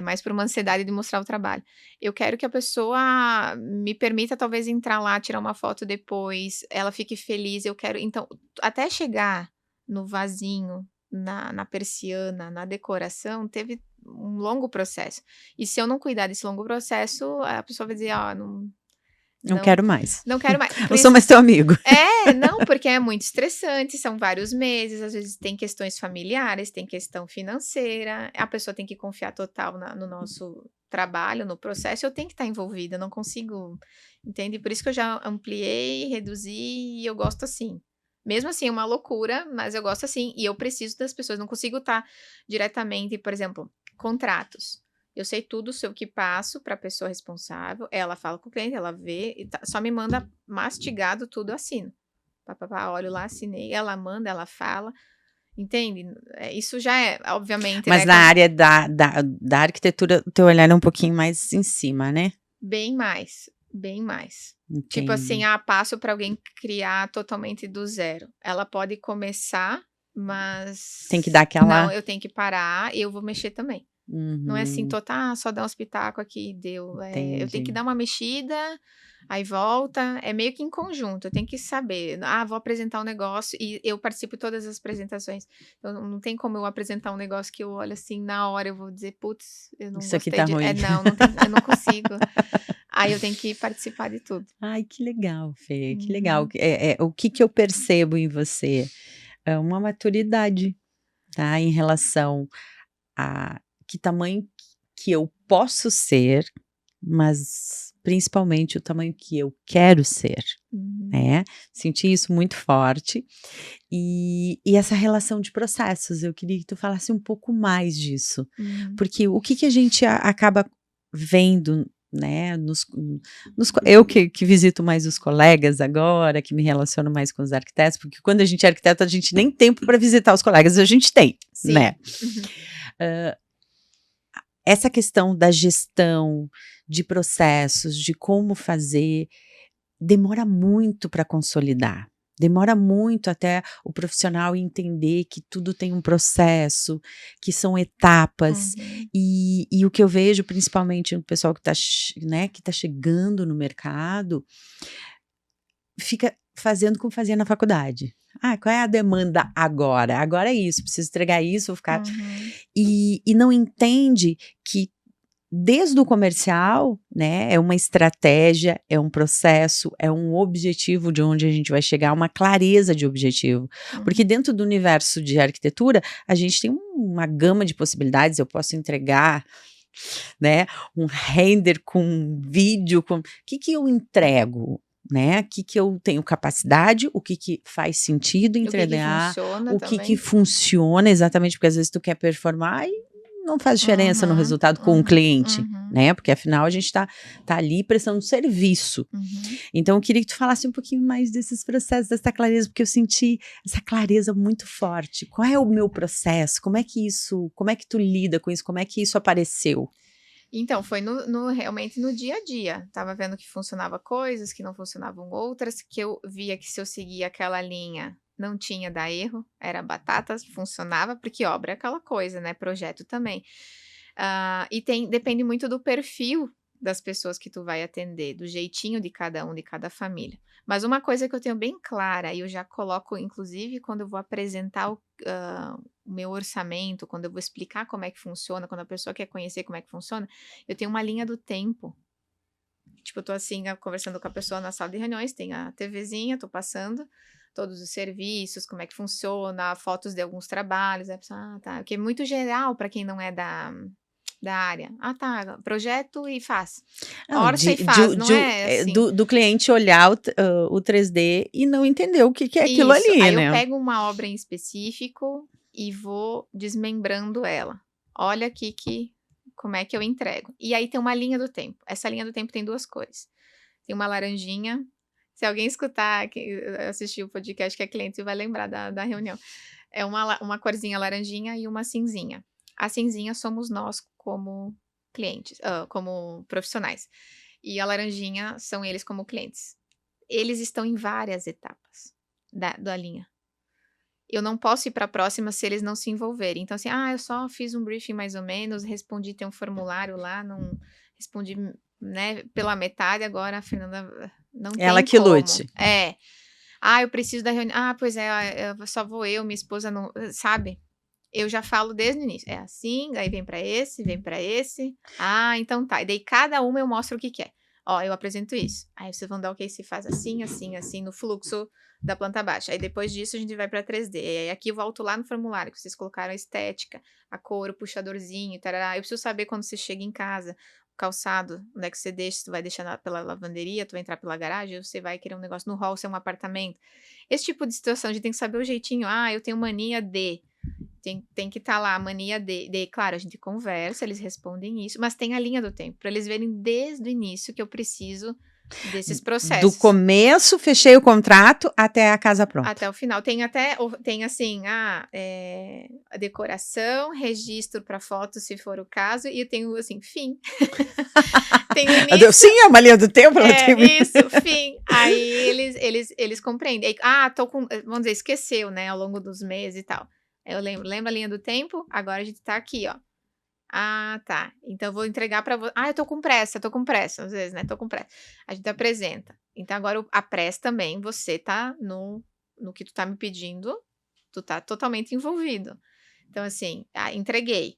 Mais por uma ansiedade de mostrar o trabalho. Eu quero que a pessoa me permita, talvez, entrar lá, tirar uma foto depois, ela fique feliz. Eu quero. Então, até chegar no vasinho, na persiana, na decoração, teve um longo processo. E se eu não cuidar desse longo processo, a pessoa vai dizer: ó, não. Não Não, quero mais. não quero mais. Não sou mais teu amigo. Não, porque é muito estressante, são vários meses, às vezes tem questões familiares, tem questão financeira, a pessoa tem que confiar total no nosso trabalho, no processo, eu tenho que estar envolvida, eu não consigo, entende? Por isso que eu já ampliei, reduzi e eu gosto assim. Mesmo assim, é uma loucura, mas eu gosto assim, e eu preciso das pessoas, não consigo estar diretamente, por exemplo, contratos. Eu sei tudo, sei o que passo para a pessoa responsável, ela fala com o cliente, ela vê, e só me manda mastigado tudo, eu assino. Olho lá, assinei, ela manda, ela fala, entende? Isso já é, obviamente, Mas né? na área da arquitetura, o teu olhar é um pouquinho mais em cima, né? Bem mais, bem mais. Tipo assim, Entendi. passo para alguém criar totalmente do zero. Ela pode começar, mas Tem que dar não, aquela. eu tenho que parar e eu vou mexer também. Não é assim, Uhum, só dar uns pitacos aqui e deu. Eu tenho que entendi. dar uma mexida, aí volta. É meio que em conjunto, eu tenho que saber. Vou apresentar um negócio e eu participo de todas as apresentações. Então, não tem como eu apresentar um negócio que eu olho assim, na hora eu vou dizer, putz, eu não Isso aqui gostei tá de. ruim. Não tem, eu não consigo. Aí eu tenho que participar de tudo. Ai, que legal, Fê, que legal. Uhum. O que que eu percebo em você? É uma maturidade, tá? Em relação a que tamanho que eu posso ser, mas principalmente o tamanho que eu quero ser, Uhum. né? Senti isso muito forte. E essa relação de processos, eu queria que tu falasse um pouco mais disso, Uhum. porque o que que a gente acaba vendo, né, eu que visito mais os colegas agora, que me relaciono mais com os arquitetos, porque quando a gente é arquiteto, a gente nem tempo para visitar os colegas, a gente tem, né? Sim. Uhum. Essa questão da gestão, de processos, de como fazer, demora muito para consolidar. Demora muito até o profissional entender que tudo tem um processo, que são etapas. Uhum. E o que eu vejo, principalmente no pessoal que está, né, que tá chegando no mercado, fica fazendo como fazia na faculdade. Qual é a demanda agora? Agora é isso, preciso entregar isso, vou ficar... E não entende que desde o comercial, né, é uma estratégia, é um processo, é um objetivo de onde a gente vai chegar, uma clareza de objetivo. Porque dentro do universo de arquitetura, a gente tem uma gama de possibilidades, eu posso entregar, né, um render com vídeo, o que eu entrego? Né? O que eu tenho capacidade, o que faz sentido entregar, o que funciona exatamente, porque às vezes tu quer performar e não faz diferença no resultado com o cliente, né? Porque afinal a gente tá ali prestando serviço. Então eu queria que tu falasse um pouquinho mais desses processos, dessa clareza, porque eu senti essa clareza muito forte. Qual é o meu processo? Como é que tu lida com isso? Como é que isso apareceu? Então, foi realmente no dia a dia. Tava vendo que funcionava coisas, que não funcionavam outras, que eu via que se eu seguia aquela linha, não tinha dar erro, era batatas, funcionava, porque obra é aquela coisa, né? Projeto também. E depende muito do perfil das pessoas que tu vai atender, do jeitinho de cada um, de cada família. Mas uma coisa que eu tenho bem clara, e eu já coloco, inclusive, quando eu vou apresentar o meu orçamento, quando eu vou explicar como é que funciona, quando a pessoa quer conhecer como é que funciona, eu tenho uma linha do tempo. Tipo, eu tô assim, conversando com a pessoa na sala de reuniões, tem a TVzinha, tô passando todos os serviços, como é que funciona, fotos de alguns trabalhos, a pessoa, tá, porque é muito geral para quem não é da área. Tá, projeto e faz. Orça e faz, não é assim. Do cliente olhar o 3D e não entender o que é aquilo ali, aí né? eu pego uma obra em específico e vou desmembrando ela. Olha aqui como é que eu entrego. E aí tem uma linha do tempo. Essa linha do tempo tem 2 cores. Tem uma laranjinha. Se alguém escutar, assistir o podcast que é cliente, vai lembrar da reunião. É uma corzinha laranjinha e uma cinzinha. A cinzinha somos nós como clientes, como profissionais. E a laranjinha são eles como clientes. Eles estão em várias etapas da linha. Eu não posso ir para a próxima se eles não se envolverem. Então, assim, eu só fiz um briefing mais ou menos, respondi, tem um formulário lá, não respondi, né, pela metade, agora a Fernanda não tem ela que como. lute. Eu preciso da reunião. Pois é, só vou eu, minha esposa não, sabe? Eu já falo desde o início. É assim, aí vem para esse. Então tá. E daí cada uma eu mostro o que é. Eu apresento isso. Aí vocês vão dar ok, se faz assim, assim, assim, no fluxo da planta baixa. Aí depois disso a gente vai para 3D. E aí aqui eu volto lá no formulário, que vocês colocaram a estética, a cor, o puxadorzinho, tarará. Eu preciso saber quando você chega em casa, o calçado, onde é que você deixa, se tu vai deixar pela lavanderia, tu vai entrar pela garagem, ou você vai querer um negócio no hall, se é um apartamento. Esse tipo de situação, a gente tem que saber o jeitinho. Eu tenho mania de... Tem que estar lá a mania de... Claro, a gente conversa, eles respondem isso, mas tem a linha do tempo, para eles verem desde o início que eu preciso desses processos. Do começo, fechei o contrato, até a casa pronta. Até o final. Tem assim, a decoração, registro para foto, se for o caso, e eu tenho, assim, fim. Tem o início. Sim, é uma linha do tempo. Isso, fim. Aí eles compreendem. Vamos dizer, esqueceu, né, ao longo dos meses e tal. Eu lembro a linha do tempo, agora a gente tá aqui, ó. Tá. Então eu vou entregar pra você. Eu tô com pressa, às vezes, né? Tô com pressa. A gente apresenta. Então agora a pressa também, você tá no que tu tá me pedindo, tu tá totalmente envolvido. Então assim, entreguei.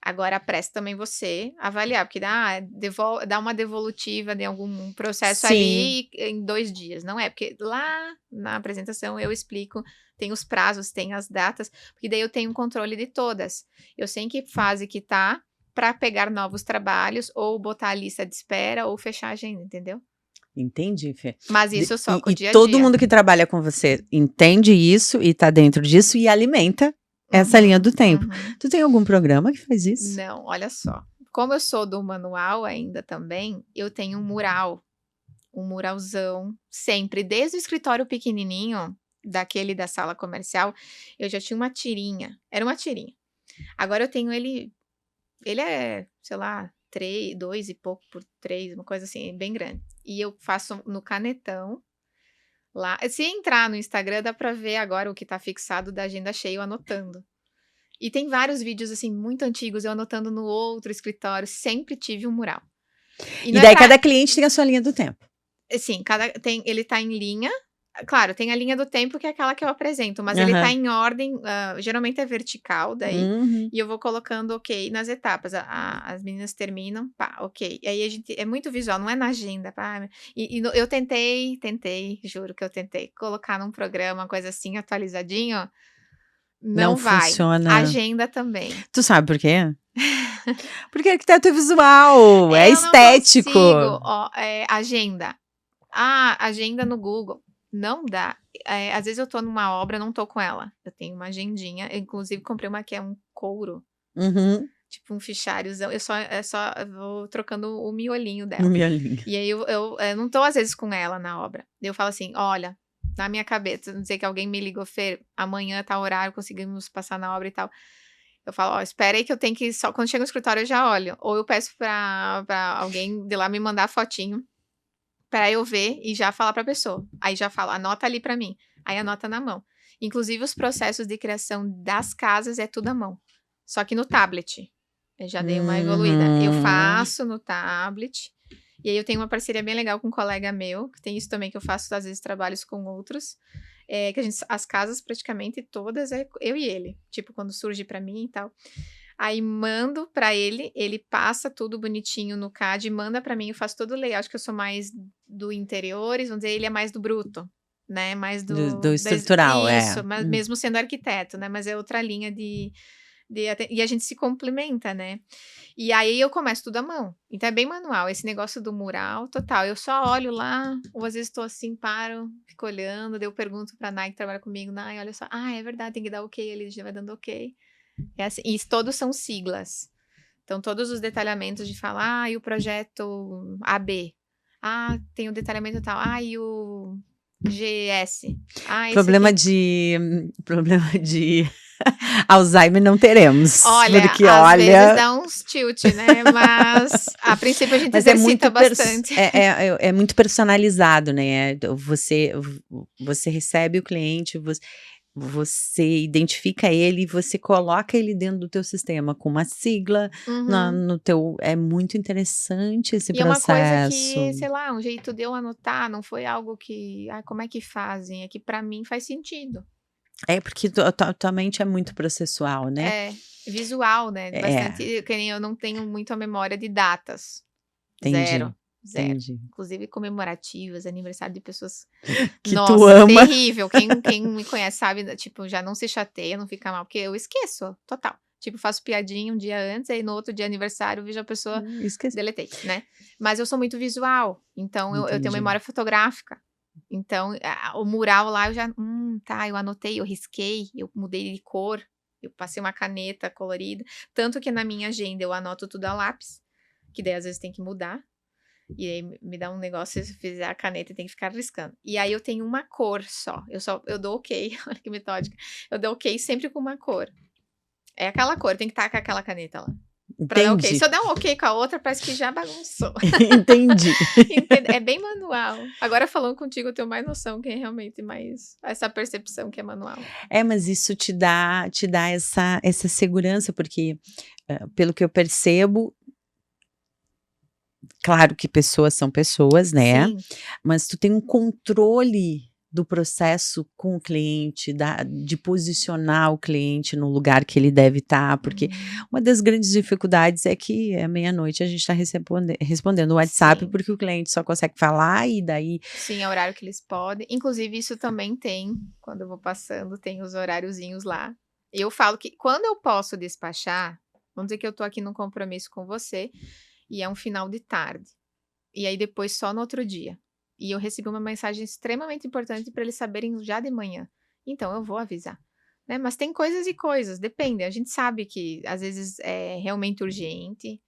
Agora a pressa também você avaliar, porque dá uma devolutiva de algum processo ali em 2 dias. Não é, porque lá na apresentação eu explico, tem os prazos, tem as datas, porque daí eu tenho um controle de todas. Eu sei em que fase que tá para pegar novos trabalhos, ou botar a lista de espera, ou fechar a agenda, entendeu? Entendi, Fê. Mas isso só com o dia a dia. E todo mundo que trabalha com você entende isso e tá dentro disso e alimenta essa linha do tempo. Tu tem algum programa que faz isso? Não, olha só. Como eu sou do manual ainda também, eu tenho um muralzão, sempre, desde o escritório pequenininho, daquele da sala comercial, eu já tinha uma tirinha, era uma tirinha. Agora eu tenho ele é, sei lá, 2 e pouco por 3, uma coisa assim, bem grande. E eu faço no canetão, lá. Se entrar no Instagram, dá pra ver agora o que tá fixado da agenda cheia, eu anotando. E tem vários vídeos, assim, muito antigos, eu anotando no outro escritório, sempre tive um mural. E daí cada cliente tem a sua linha do tempo. Sim, ele tá em linha, Claro, tem a linha do tempo que é aquela que eu apresento, mas ele tá Aham. em ordem, geralmente é vertical daí, Uhum. e eu vou colocando ok nas etapas, as meninas terminam, pá, ok. E aí a gente é muito visual, não é na agenda, pá, eu tentei, juro que eu tentei colocar num programa, uma coisa assim atualizadinho, Não não vai. funciona. Agenda também. Tu sabe por quê? Porque arquiteto é visual, é Eu não estético. consigo, ó, agenda. Agenda no Google, não dá. Às vezes eu tô numa obra, não tô com ela, eu tenho uma agendinha, eu inclusive comprei uma que é um couro, Uhum. tipo um ficháriozão, eu vou trocando o miolinho No dela. miolinho. E aí eu não tô às vezes com ela na obra, daí eu falo assim: "Olha", na minha cabeça, não sei que alguém me ligou: "Fê, amanhã tal horário conseguimos passar na obra e tal". Eu falo: "Ó, espera aí que eu tenho que só quando chega no escritório eu já olho", ou eu peço pra alguém de lá me mandar fotinho, pra eu ver e já falar pra pessoa. Aí já falo: "Anota ali pra mim", aí anota na mão. Inclusive os processos de criação das casas é tudo à mão, só que no tablet. Eu já dei uma evoluída. Eu Uhum. faço no tablet, e aí eu tenho uma parceria bem legal com um colega meu, que tem isso também que eu faço às vezes trabalhos com outros, que a gente as casas praticamente todas é eu e ele, tipo quando surge pra mim e tal. Aí mando pra ele, ele passa tudo bonitinho no CAD e manda pra mim, eu faço todo o layout, que eu sou mais do interiores, vamos dizer, ele é mais do bruto, né, mais Do do das estrutural, é. isso, mas mesmo sendo arquiteto, né, mas é outra linha de aten e a gente se complementa, né. E aí eu começo tudo à mão, então é bem manual, esse negócio do mural, total, eu só olho lá, ou às vezes estou assim, paro, fico olhando, daí eu pergunto pra Nai que trabalha comigo: "Nai, olha só, é verdade, tem que dar ok", ele já vai dando ok. É assim, e todos são siglas. Então todos os detalhamentos de falar: e o projeto AB". Tem o detalhamento tal. E o GS. Esse Problema aqui. de problema de Alzheimer não teremos, Olha, porque às vezes olha, dá uns tilt, né, mas a princípio a gente mas é exercita muito bastante. é muito personalizado, né, você recebe o cliente, você identifica ele e você coloca ele dentro do teu sistema com uma sigla na Uhum. no teu é muito interessante esse E é uma coisa processo. que, sei lá, um jeito de eu anotar, não foi algo que: como é que fazem?", é que pra mim faz sentido. É porque tua mente é muito processual, né. É, visual, né, É, bastante que nem eu não tenho muito a memória de datas. entendi, Zero, zero. entendi. Inclusive comemorativas, aniversário de pessoas, Que tu nossa, ama. terrível. Quem me conhece sabe, né, tipo, já não se chateia, não fica mal, porque eu esqueço, total. Tipo, faço piadinha um dia antes, aí no outro dia aniversário vejo a pessoa, Esqueci. deletei, né. Mas eu sou muito visual, então eu tenho Entendi. memória fotográfica. Então, o mural lá eu já, tá, eu anotei, eu risquei, eu mudei de cor, eu passei uma caneta colorida, tanto que na minha agenda eu anoto tudo a lápis, que daí às vezes tem que mudar. E aí me dá um negócio, se eu fizer a caneta tem que ficar riscando. E aí eu tenho uma cor só, eu dou ok, olha que metódica, eu dou ok sempre com uma cor. É aquela cor, tem que estar com aquela caneta lá, pra dar ok. Entendi, Se eu der um ok com a outra, parece que já bagunçou. entendi. É bem manual. Agora falando contigo eu tenho mais noção que é realmente mais essa percepção que é manual. É, mas isso te dá essa segurança, porque, pelo que eu percebo, claro que pessoas são pessoas, né, Sim. mas tu tem um controle do processo com o cliente, de posicionar o cliente no lugar que ele deve estar, porque Uhum. uma das grandes dificuldades é que é meia-noite a gente está respondendo o WhatsApp, Sim. porque o cliente só consegue falar e daí Sim, é o horário que eles podem. Inclusive, isso também tem, quando eu vou passando, tem os horáriozinhos lá. Eu falo que quando eu posso despachar, vamos dizer que eu tô aqui num compromisso com você, e é um final de tarde. E aí depois só no outro dia. E eu recebi uma mensagem extremamente importante para eles saberem já de manhã. Então eu vou avisar. Né? Mas tem coisas e coisas, depende. A gente sabe que às vezes é realmente urgente,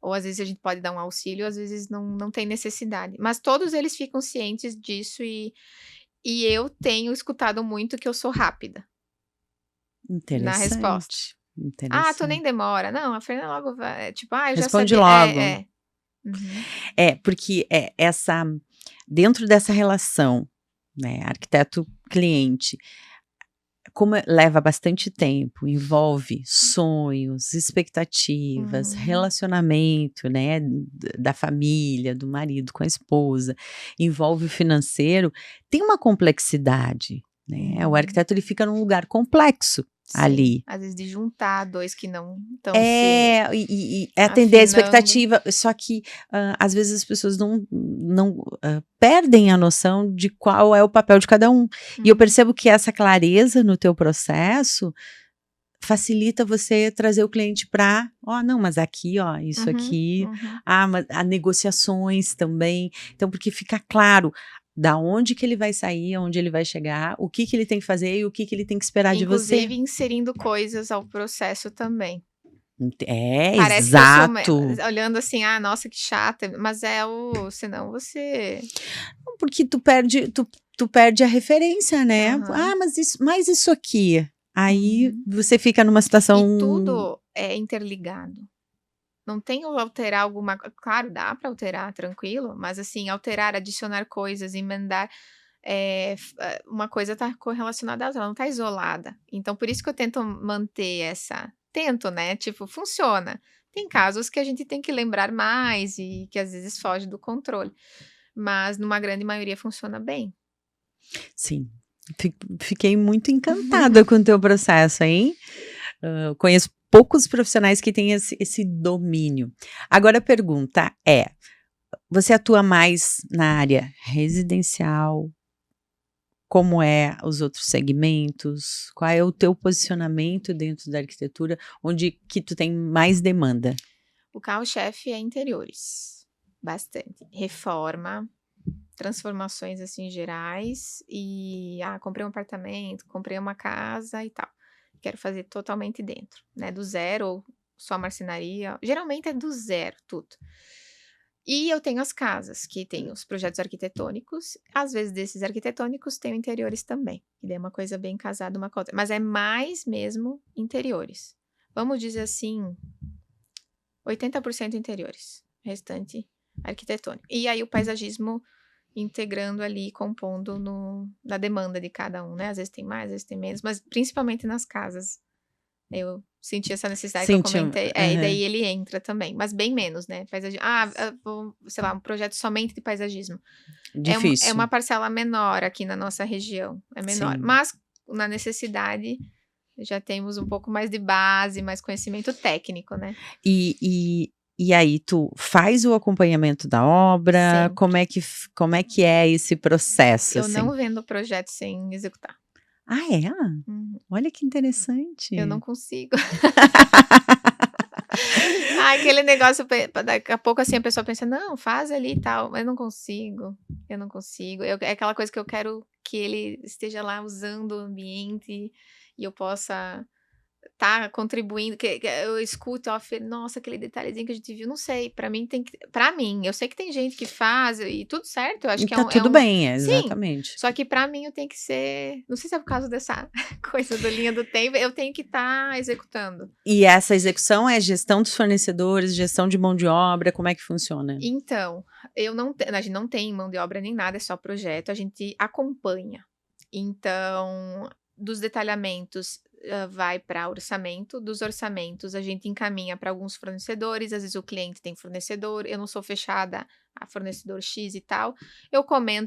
ou às vezes a gente pode dar um auxílio, às vezes não tem necessidade. Mas todos eles ficam cientes disso e eu tenho escutado muito que eu sou rápida na resposta. interessante, Tu nem interessante. demora. Não, a Fernanda logo vai, tipo, eu já Responde sabia. logo. É. Uhum. É, porque, essa dentro dessa relação, né, arquiteto-cliente, como leva bastante tempo, envolve sonhos, expectativas, Uhum. relacionamento, né, da família, do marido com a esposa, envolve o financeiro, tem uma complexidade, né? O Uhum. arquiteto ele fica num lugar complexo Sim, ali. às vezes de juntar 2 que não estão se É, e atender a afinando. expectativa, só que, às vezes as pessoas não, perdem a noção de qual é o papel de cada um. E eu Uhum. percebo que essa clareza no teu processo facilita você trazer o cliente para, ó, não, mas aqui, ó, isso Uhum. aqui, Uhum. mas há negociações também. Então, porque fica claro da onde que ele vai sair, aonde ele vai chegar, o que que ele tem que fazer e o que que ele tem que esperar de você. Inclusive inserindo coisas ao processo também. É, Parece que eu sou me exato. olhando assim: "Ah, nossa, que chata", mas é o senão você Porque tu perde a referência, né. aham. "Ah, mas isso aqui", aí Uhum. você fica numa E situação. tudo é interligado. Não tem o alterar alguma claro, dá para alterar tranquilo, mas assim, alterar, adicionar coisas, emendar, uma coisa está correlacionada à outra, ela não está isolada. Então por isso que eu tento manter essa tento, né, tipo, funciona. Tem casos que a gente tem que lembrar mais e que às vezes foge do controle, mas numa grande maioria funciona bem. Sim, fiquei muito encantada com o teu processo, hein. Conheço poucos profissionais que têm esse domínio. Agora a pergunta é, você atua mais na área residencial? Como é os outros segmentos? Qual é o teu posicionamento dentro da arquitetura, onde que tu tem mais demanda? O carro-chefe é interiores, bastante. Reforma, transformações, assim, gerais e, comprei um apartamento, comprei uma casa e tal. Quero fazer totalmente dentro, né, do zero ou só marcenaria, geralmente é do zero tudo. E eu tenho as casas, que tem os projetos arquitetônicos, às vezes desses arquitetônicos tenho interiores também, que daí é uma coisa bem casada uma com a outra, mas é mais mesmo interiores. Vamos dizer assim, 80% interiores, restante arquitetônico. E aí o paisagismo integrando ali, compondo no na demanda de cada um, né, às vezes tem mais, às vezes tem menos, mas principalmente nas casas. Eu senti essa necessidade que eu Sentiu comentei e aham, daí ele entra também, mas bem menos, né, vou sei lá, um projeto somente de paisagismo. É uma difícil, parcela menor aqui na nossa região, é menor, sim. mas na necessidade já temos um pouco mais de base, mais conhecimento técnico, né, E aí tu faz o acompanhamento da obra, sempre. como é que é esse processo, Eu não assim? vendo projeto sem executar. Ah, é? Uhum. Olha que Eu não interessante. consigo. Aquele negócio daqui a pouco, assim, a pessoa pensa: "Não, faz ali e tal", mas eu não consigo. É aquela coisa que eu quero que ele esteja lá usando o ambiente e eu possa tá contribuindo, que eu escuto, ó, nossa, aquele detalhezinho que a gente viu, não sei, pra mim tem que pra mim, eu sei que tem gente que faz e tudo certo, eu acho E que tá é tudo um bem, sim, exatamente. só que pra mim eu tenho que ser não sei se é por causa dessa coisa do linha do tempo, eu tenho que estar executando. E essa execução é gestão dos fornecedores, gestão de mão de obra, como é que funciona? Então, a gente não tem mão de obra nem nada, é só projeto, a gente acompanha. Então, dos detalhamentos, vai para orçamento, dos orçamentos a gente encaminha para alguns fornecedores, às vezes o cliente tem fornecedor, eu não sou fechada a fornecedor X e tal. Eu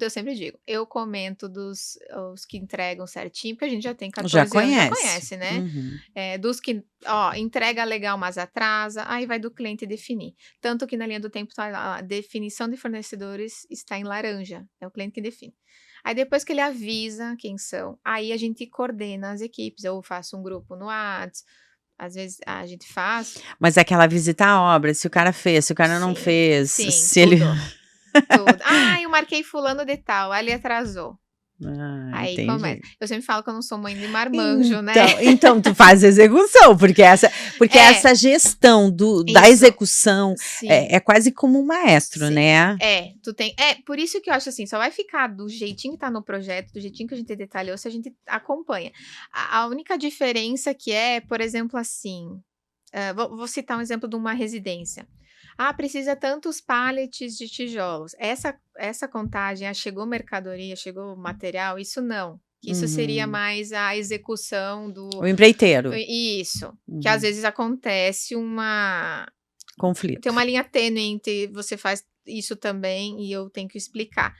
sempre digo, eu comento dos os que entregam certinho, porque a gente já tem Já 14 anos, já conhece. conhece, né. Uhum. Dos que, ó, entrega legal, mas atrasa, aí vai do cliente definir. Tanto que na linha do tempo tá lá, definição de fornecedores está em laranja, é o cliente que define. Aí depois que ele avisa quem são, aí a gente coordena as equipes, eu faço um grupo no Whats, às vezes a gente faz Mas é aquela visita à obra, se o cara fez, se o cara não sim, fez, sim, se ele tudo, tudo. "Ah, eu marquei fulano de tal, aí ele atrasou". ah, Aí começa. entendi. Eu sempre falo que eu não sou mãe de marmanjo, né. Então tu faz a execução, porque É, essa gestão da isso. execução Sim. é quase como um maestro, Sim. né. Por isso que eu acho assim, só vai ficar do jeitinho que tá no projeto, do jeitinho que a gente detalhou, se a gente acompanha. A única diferença que é, por exemplo, assim, vou citar um exemplo de uma residência. "Ah, precisa tantos pallets de tijolos". Essa contagem, chegou mercadoria, chegou material, isso não. Que isso seria mais a execução do... O empreiteiro. Isso. Que às vezes acontece Conflito. tem uma linha tênue entre você faz isso também e eu tenho que explicar.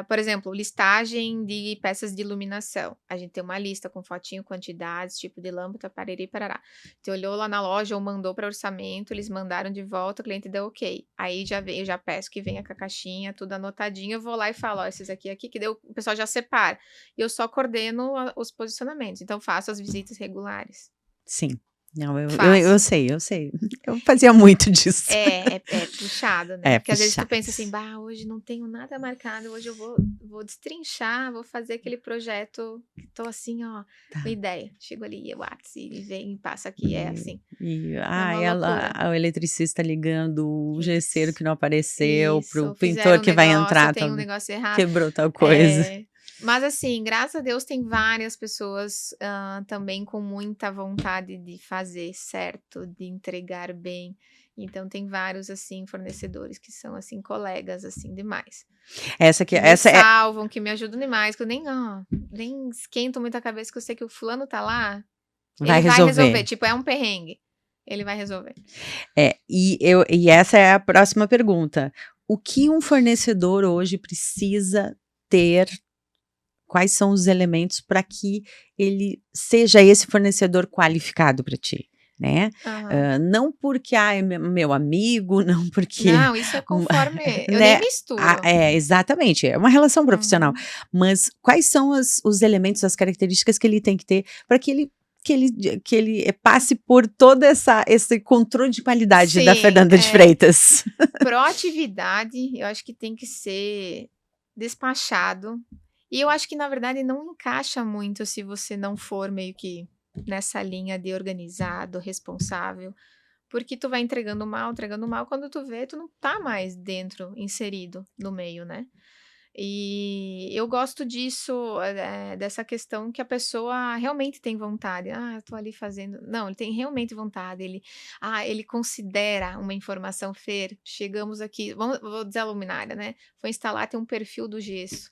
Por exemplo, listagem de peças de iluminação. A gente tem uma lista com fotinho, quantidades, tipo de lâmpada, pariri, parará. Você olhou lá na loja ou mandou para orçamento, eles mandaram de volta, o cliente deu ok. Aí eu já peço que venha com a caixinha, tudo anotadinho, eu vou lá e falo, ó, esses aqui, que deu, o pessoal já separa. E eu só coordeno os posicionamentos, então faço as visitas regulares. Sim. Não, eu sei. Eu fazia muito disso. É puxado, né? Porque às vezes tu puxado. pensa assim, hoje não tenho nada marcado, hoje eu vou destrinchar, vou fazer aquele projeto que tô assim, ó, com ideia. Chego ali, e vem, passa aqui, é assim. O eletricista ligando, o gesseiro que não apareceu, pro fizeram pintor que vai entrar, tem um negócio errado. quebrou tal coisa. Mas assim, graças a Deus tem várias pessoas também com muita vontade de fazer certo, de entregar bem. Então tem vários assim fornecedores que são assim colegas assim demais. Me salvam, que me ajudam demais, que eu nem esquento muito a cabeça, que eu sei que o fulano tá lá, vai resolver. Tipo, é um perrengue. Ele vai resolver. E essa é a próxima pergunta. O que um fornecedor hoje precisa ter? Quais são os elementos para que ele seja esse fornecedor qualificado para ti, né? Não porque é meu amigo, não porque... Não, isso é conforme... eu nem misturo. Exatamente, é uma relação profissional. Mas quais são os elementos, as características que ele tem que ter para que ele passe por todo esse controle de qualidade da Fernanda de Freitas? Proatividade, eu acho que tem que ser despachado. E eu acho que, na verdade, não encaixa muito se você não for meio que nessa linha de organizado, responsável, porque tu vai entregando mal, quando tu vê, tu não tá mais inserido no meio, né? E eu gosto disso, dessa questão que a pessoa realmente tem vontade. Eu tô ali fazendo... Não, ele tem realmente vontade, ele considera uma informação, chegamos aqui, vou dizer a luminária, né? Foi instalar, tem um perfil do gesso.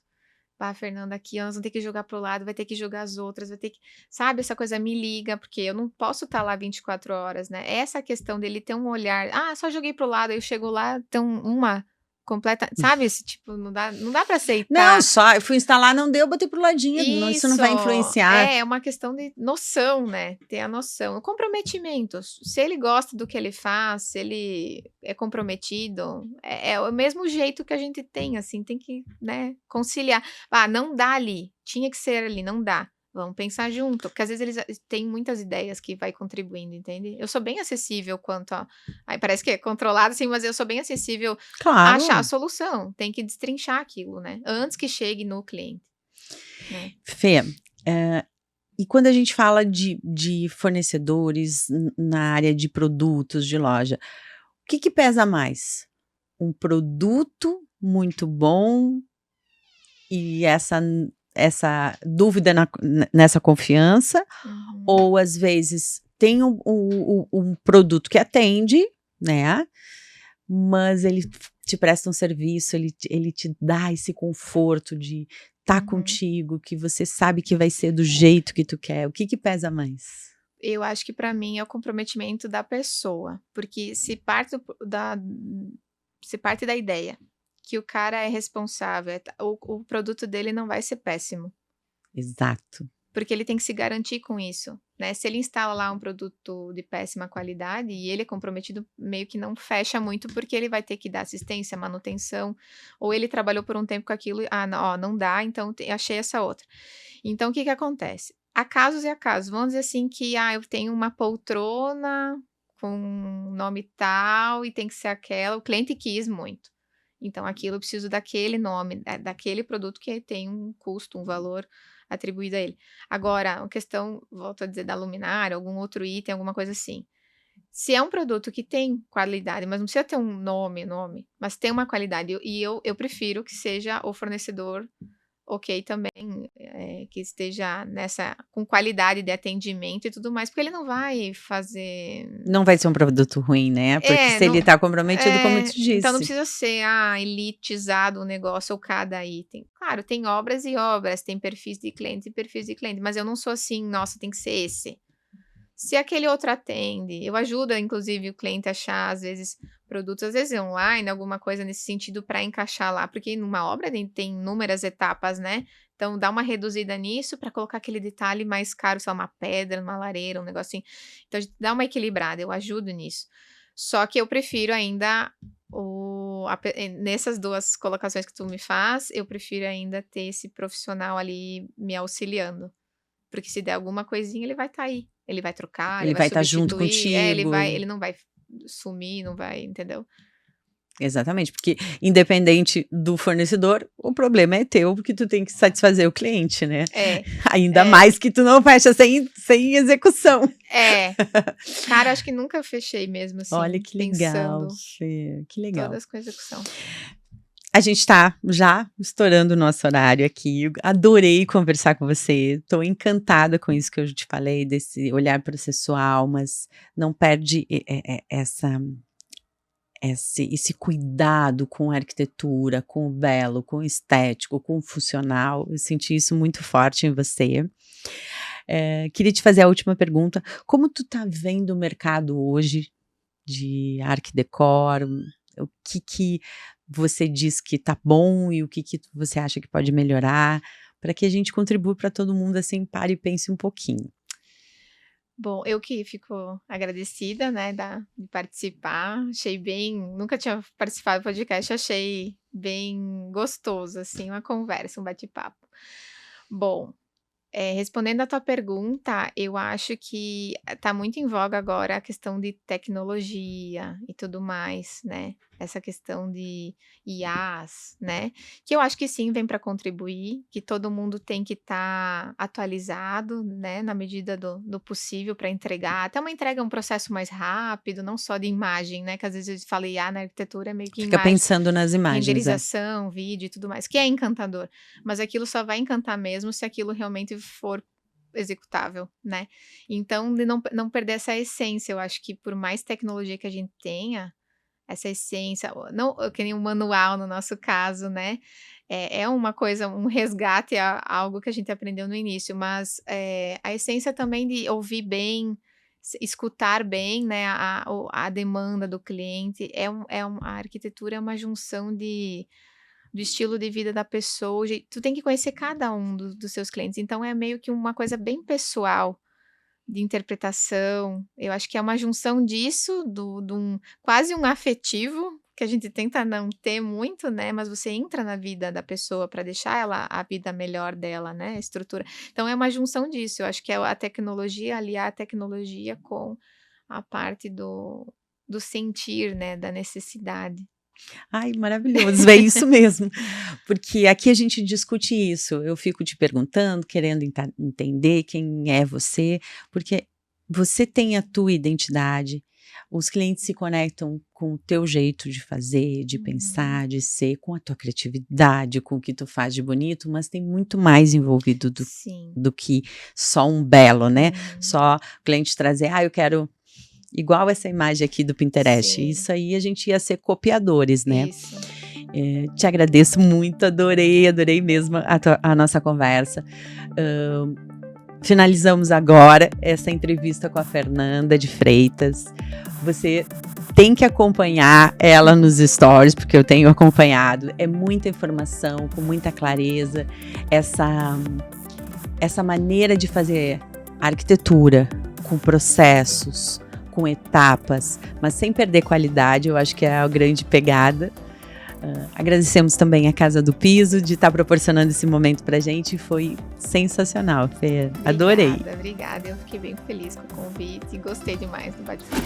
Fernanda, aqui, nós vamos ter que jogar pro lado, vai ter que jogar as outras, vai ter que... Sabe, essa coisa me liga, porque eu não posso estar lá 24 horas, né? Essa questão dele ter um olhar... só joguei pro lado, aí eu chego lá, tem uma completa... Sabe, esse tipo, não dá pra aceitar. Não, só eu fui instalar, não deu, botei pro ladinho, isso não vai influenciar. É uma questão de noção, né? Ter a noção. O comprometimento, se ele gosta do que ele faz, se ele é comprometido, é o mesmo jeito que a gente tem, assim, tem que, né, conciliar. Não dá ali, tinha que ser ali, não dá. Vamos pensar junto, porque às vezes eles têm muitas ideias que vai contribuindo, entende? Eu sou bem acessível quanto a... Aí parece que é controlado, assim, mas eu sou bem acessível a achar a solução. Tem que destrinchar aquilo, né? Antes que chegue no cliente. Né? Fê, e quando a gente fala de fornecedores na área de produtos de loja, o que pesa mais? Um produto muito bom e essa dúvida nessa confiança, ou às vezes tem um produto que atende, né? Mas ele te presta um serviço, ele te dá esse conforto de estar contigo, que você sabe que vai ser do jeito que tu quer. O que pesa mais? Eu acho que para mim é o comprometimento da pessoa, porque se parte da ideia que o cara é responsável, o produto dele não vai ser péssimo. Exato. Porque ele tem que se garantir com isso, né? Se ele instala lá um produto de péssima qualidade e ele é comprometido, meio que não fecha muito, porque ele vai ter que dar assistência, manutenção, ou ele trabalhou por um tempo com aquilo, não dá, então achei essa outra. Então, o que acontece? Há casos e há casos. Vamos dizer assim que, eu tenho uma poltrona com nome tal e tem que ser aquela, o cliente quis muito. Então, aquilo eu preciso daquele nome, daquele produto que tem um custo, um valor atribuído a ele. Agora, a questão, volto a dizer, da luminária, algum outro item, alguma coisa assim. Se é um produto que tem qualidade, mas não precisa ter um nome, mas tem uma qualidade, e eu prefiro que seja o fornecedor ok também, que esteja com qualidade de atendimento e tudo mais, porque ele não vai fazer. Não vai ser um produto ruim, né? Porque se Não, ele tá comprometido, como tu então não disse. precisa ser elitizado o negócio ou cada item. Claro, tem obras e obras, tem perfis de cliente e perfis de cliente, mas eu não sou assim, nossa, tem que ser esse. Se aquele outro atende, eu ajudo, inclusive, o cliente a achar, às vezes, produtos, às vezes online, alguma coisa nesse sentido para encaixar lá, porque numa obra tem inúmeras etapas, né? Então, dá uma reduzida nisso para colocar aquele detalhe mais caro, sei lá, uma pedra, uma lareira, um negocinho. Então, a gente dá uma equilibrada, eu ajudo nisso. Só que eu prefiro ainda, nessas 2 colocações que tu me faz, eu prefiro ainda ter esse profissional ali me auxiliando. Porque se der alguma coisinha, ele vai estar aí. Ele vai trocar, ele Ele vai vai estar junto substituir. contigo. Ele não vai sumir, não vai, entendeu? Exatamente, porque independente do fornecedor, o problema é teu, porque tu tem que satisfazer o cliente, né? Ainda mais que tu não fecha sem execução. Cara, acho que nunca fechei mesmo assim. Olha que legal, pensando Fê, que legal. todas com execução. A gente tá já estourando o nosso horário aqui. Eu adorei conversar com você. Tô encantada com isso que eu te falei, desse olhar processual, mas não perde esse cuidado com a arquitetura, com o belo, com o estético, com o funcional. Eu senti isso muito forte em você. Queria te fazer a última pergunta. Como tu tá vendo o mercado hoje de Art Decor? O que você diz que tá bom e o que você acha que pode melhorar? Para que a gente contribua para todo mundo, assim, pare e pense um pouquinho. Bom, eu que fico agradecida, né, de participar. Achei nunca tinha participado do podcast, achei bem gostoso, assim, uma conversa, um bate-papo. Bom, respondendo a tua pergunta, eu acho que tá muito em voga agora a questão de tecnologia e tudo mais, né? Essa questão de IAs, né? Que eu acho que sim, vem para contribuir, que todo mundo tem que estar atualizado, né? Na medida do possível para entregar. Até uma entrega é um processo mais rápido, não só de imagem, né? Que às vezes eu falo IA na arquitetura é meio que Fica imagem. pensando nas imagens. Renderização, vídeo e tudo mais, que é encantador, mas aquilo só vai encantar mesmo se aquilo realmente for executável, né? Então, de não perder essa essência, eu acho que por mais tecnologia que a gente tenha, essa essência, não que nem um manual no nosso caso, né? É uma coisa, um resgate a algo que a gente aprendeu no início, mas a essência também de ouvir bem, escutar bem, né, a demanda do cliente, a arquitetura é uma junção do estilo de vida da pessoa, tu tem que conhecer cada um dos seus clientes, então é meio que uma coisa bem pessoal, de interpretação, eu acho que é uma junção disso, quase um afetivo, que a gente tenta não ter muito, né, mas você entra na vida da pessoa para deixar ela a vida melhor dela, né, a estrutura. Então é uma junção disso, eu acho que é a tecnologia, aliar a tecnologia com a parte do sentir, né, da necessidade. Ai, maravilhoso, é isso mesmo, porque aqui a gente discute isso, eu fico te perguntando, querendo entender quem é você, porque você tem a tua identidade, os clientes se conectam com o teu jeito de fazer, de pensar, de ser, com a tua criatividade, com o que tu faz de bonito, mas tem muito mais envolvido do que só um belo, né? Só o cliente trazer, eu quero igual essa imagem aqui do Pinterest. Sim. Isso aí a gente ia ser copiadores, né? Isso. Te agradeço muito, adorei mesmo a nossa conversa. Finalizamos agora essa entrevista com a Fernanda de Freitas. Você tem que acompanhar ela nos stories, porque eu tenho acompanhado. É muita informação, com muita clareza. Essa maneira de fazer arquitetura com processos, com etapas, mas sem perder qualidade, eu acho que é a grande pegada. Agradecemos também a Casa do Piso de estar proporcionando esse momento pra gente, foi sensacional, Fê. Adorei. Obrigada, eu fiquei bem feliz com o convite e gostei demais do bate-papo.